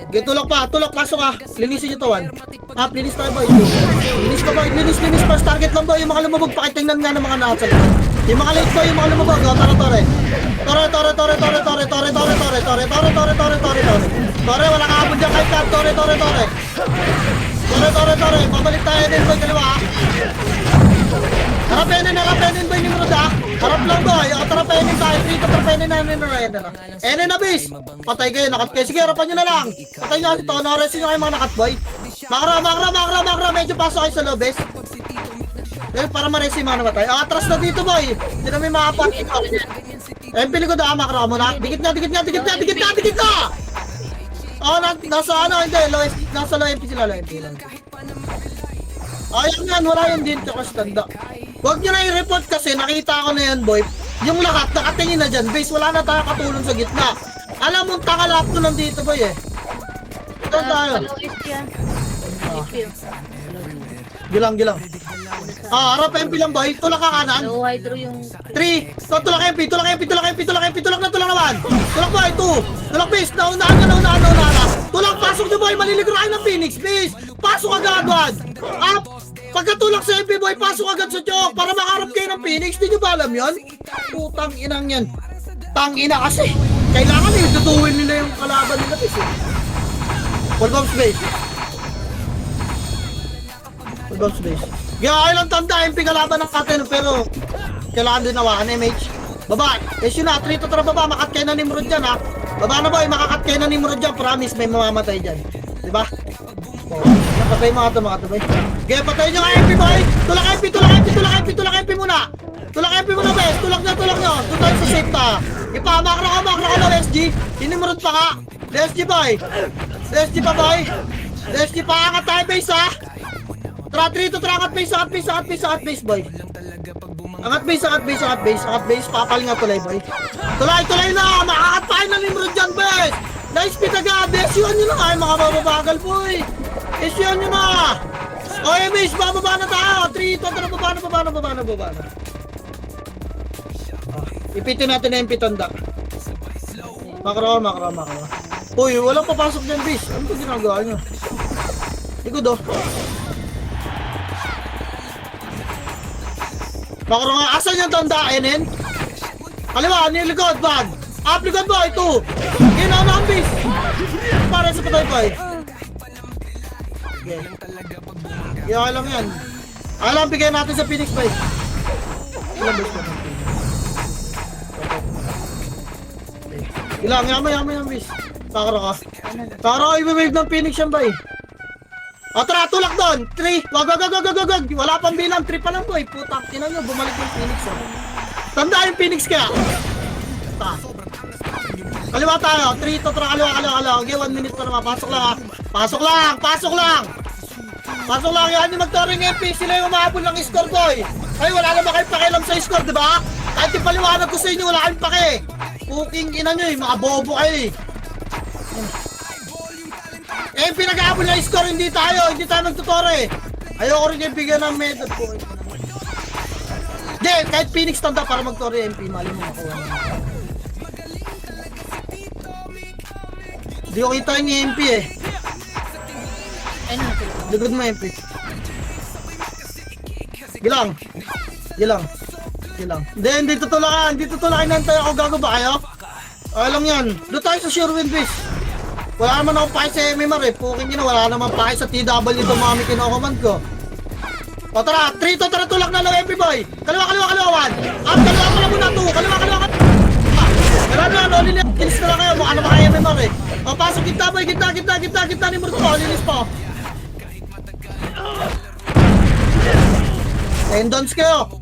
Tulak pasok ka. Linisin nyo to, 1. Linis tayo boy. Linis first target lang boy. Yung mga lumabog, pakitingnan nga ng mga nasa. Yung mga late boy, yung mga lumabog. Tara. Tore, wala ka abot dyan kay Kat. Tore. Pabalik tayo din boy, kaliwa. Harapenin boy ni Murad ah. Harap lang boy. O, tarapenin tayo. Dito, tarapenin na. Enen na bis. Patay kayo, nakat kayo. Sige, harapan nyo na lang. Patay nyo. Ito, noresin nyo kayo mga nakat boy. Makra. Medyo pasok kayo sa lobes. Para ma-resi mga namatay. Atras na dito boy. Hindi na may makapat. Pili ko da, makra mo na. Dikit na. Nasa ano, hindi. Nasa low MP sila, low MP lang. Ayan yan, wala yan dito kasi tanda. Huwag nyo na i-report kasi nakita ko na yan boy. Yung lahat, nakatingin na dyan. Base, wala na tayo katulong sa gitna. Alam mong takalap ko nandito boy eh. Ito tayo. Gilang. Harap MP lang boy. Tulak ka kanan. Low hydro yung... 3. So, tulak MP. Tulak naman. Tulak boy. 2. Tulak base. Naunahan na. Tulak, pasok nyo boy. Maliligo kayo ng Phoenix. Base. Pasok agad. Up. Pagkatulak sa MP boy, pasok agad sa chok para makaharap kayo ng Phoenix. Di nyo ba alam yun? Putang inang yan. Tangina kasi. Kailangan tutuwin nila yung kalaban nila base. Full bomb space. Kaya lang tanda, MP kalaban ng Kateno pero kailangan din nawakan MH. Baba, yun na, 3 to tara baba, makat kayo na Nimrod dyan ha. Baba na boy, makakat kayo na Nimrod dyan, promise may mamamatay dyan. Diba? Napatay mga to boy. Kaya patay nyo nga MP boy. Tulak MP muna. Tulak MP muna bes, tulak nyo. Doon tayo sa safe ta. Ipamakra ka na SG. Inimrod pa ka. SG boy. SG pa boy. SG pa, angat tayo base ha. Tara, 3 to tara, angat base boy. Angat base, papal nga tulay boy. Tulay na, makakat tayo na Nimrod dyan bes. Nice speed agad, SUan nyo na ay mga mababagal boy. SUan nyo na. O MH, bababa na tayo. 3 to tara, baba na. Ipitin natin na yung pitanda. Makra. Uy, walang papasok dyan base. Ano ba ginagawa nyo? Ikod oh. Makro nga, asan yung tanda, Enen? Kaliwa, niligod, bag. Up, ligod boy, 2. Ginaw na ang bis. Para sa patay boy. Okay. Okay lang yan. Alam, bigyan natin sa Phoenix boy. Ilang bis pa ng Phoenix? Ilang, yaman bis. Makro ka. I-wave ng Phoenix yan boy. O tara, tulak doon! 3! Wag! Wala pang bilang, 3 pa lang boy. Putang, tinan nyo, bumalik yung Phoenix oh. Tanda yung Phoenix kaya. Kaliwa tayo, 3 to tara, kaliwa. Okay, 1 minute pa naman, pasok lang ha. Pasok lang, yan yung magtoring MP, sila yung umahabol ng score boy. Ay, wala naman kayo pakialam sa score, diba? Kahit yung paliwanag ko sa inyo, wala kayong pake. Puking ina nyo mga bobo kayo eh. Pinag-aabol na score, hindi tayo nagtutore. Ayoko rin yung bigyan ng method po. Hindi, kahit Phoenix tanda para mag-tore MP, mali mo makuha na. Hindi ko kita yung MP eh. Ligod mo MP. Gilang. Hindi tutulakan nantay ako, gago ba kayo? Alam yan, doon tayo sa sure win base. Wala naman ako pake sa MMR eh. Puking yun, wala naman pake sa TW itong mga kinocommand ko. O tara, 3 to tara, tulak na low MP boy. Kaliwa 1. Kaliwa ka na muna 2. Kaliwa ka. Wala na, lilis na lang kayo. Mukha naman kayo MMR eh. O pasok kita boy, kita ni Murto. Lilis pa. Tendons kayo.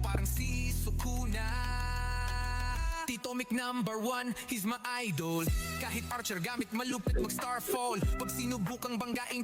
Atomic #1, he's my idol. Kahit archer gamit malupit mag-starfall. Pag sinubukang banggain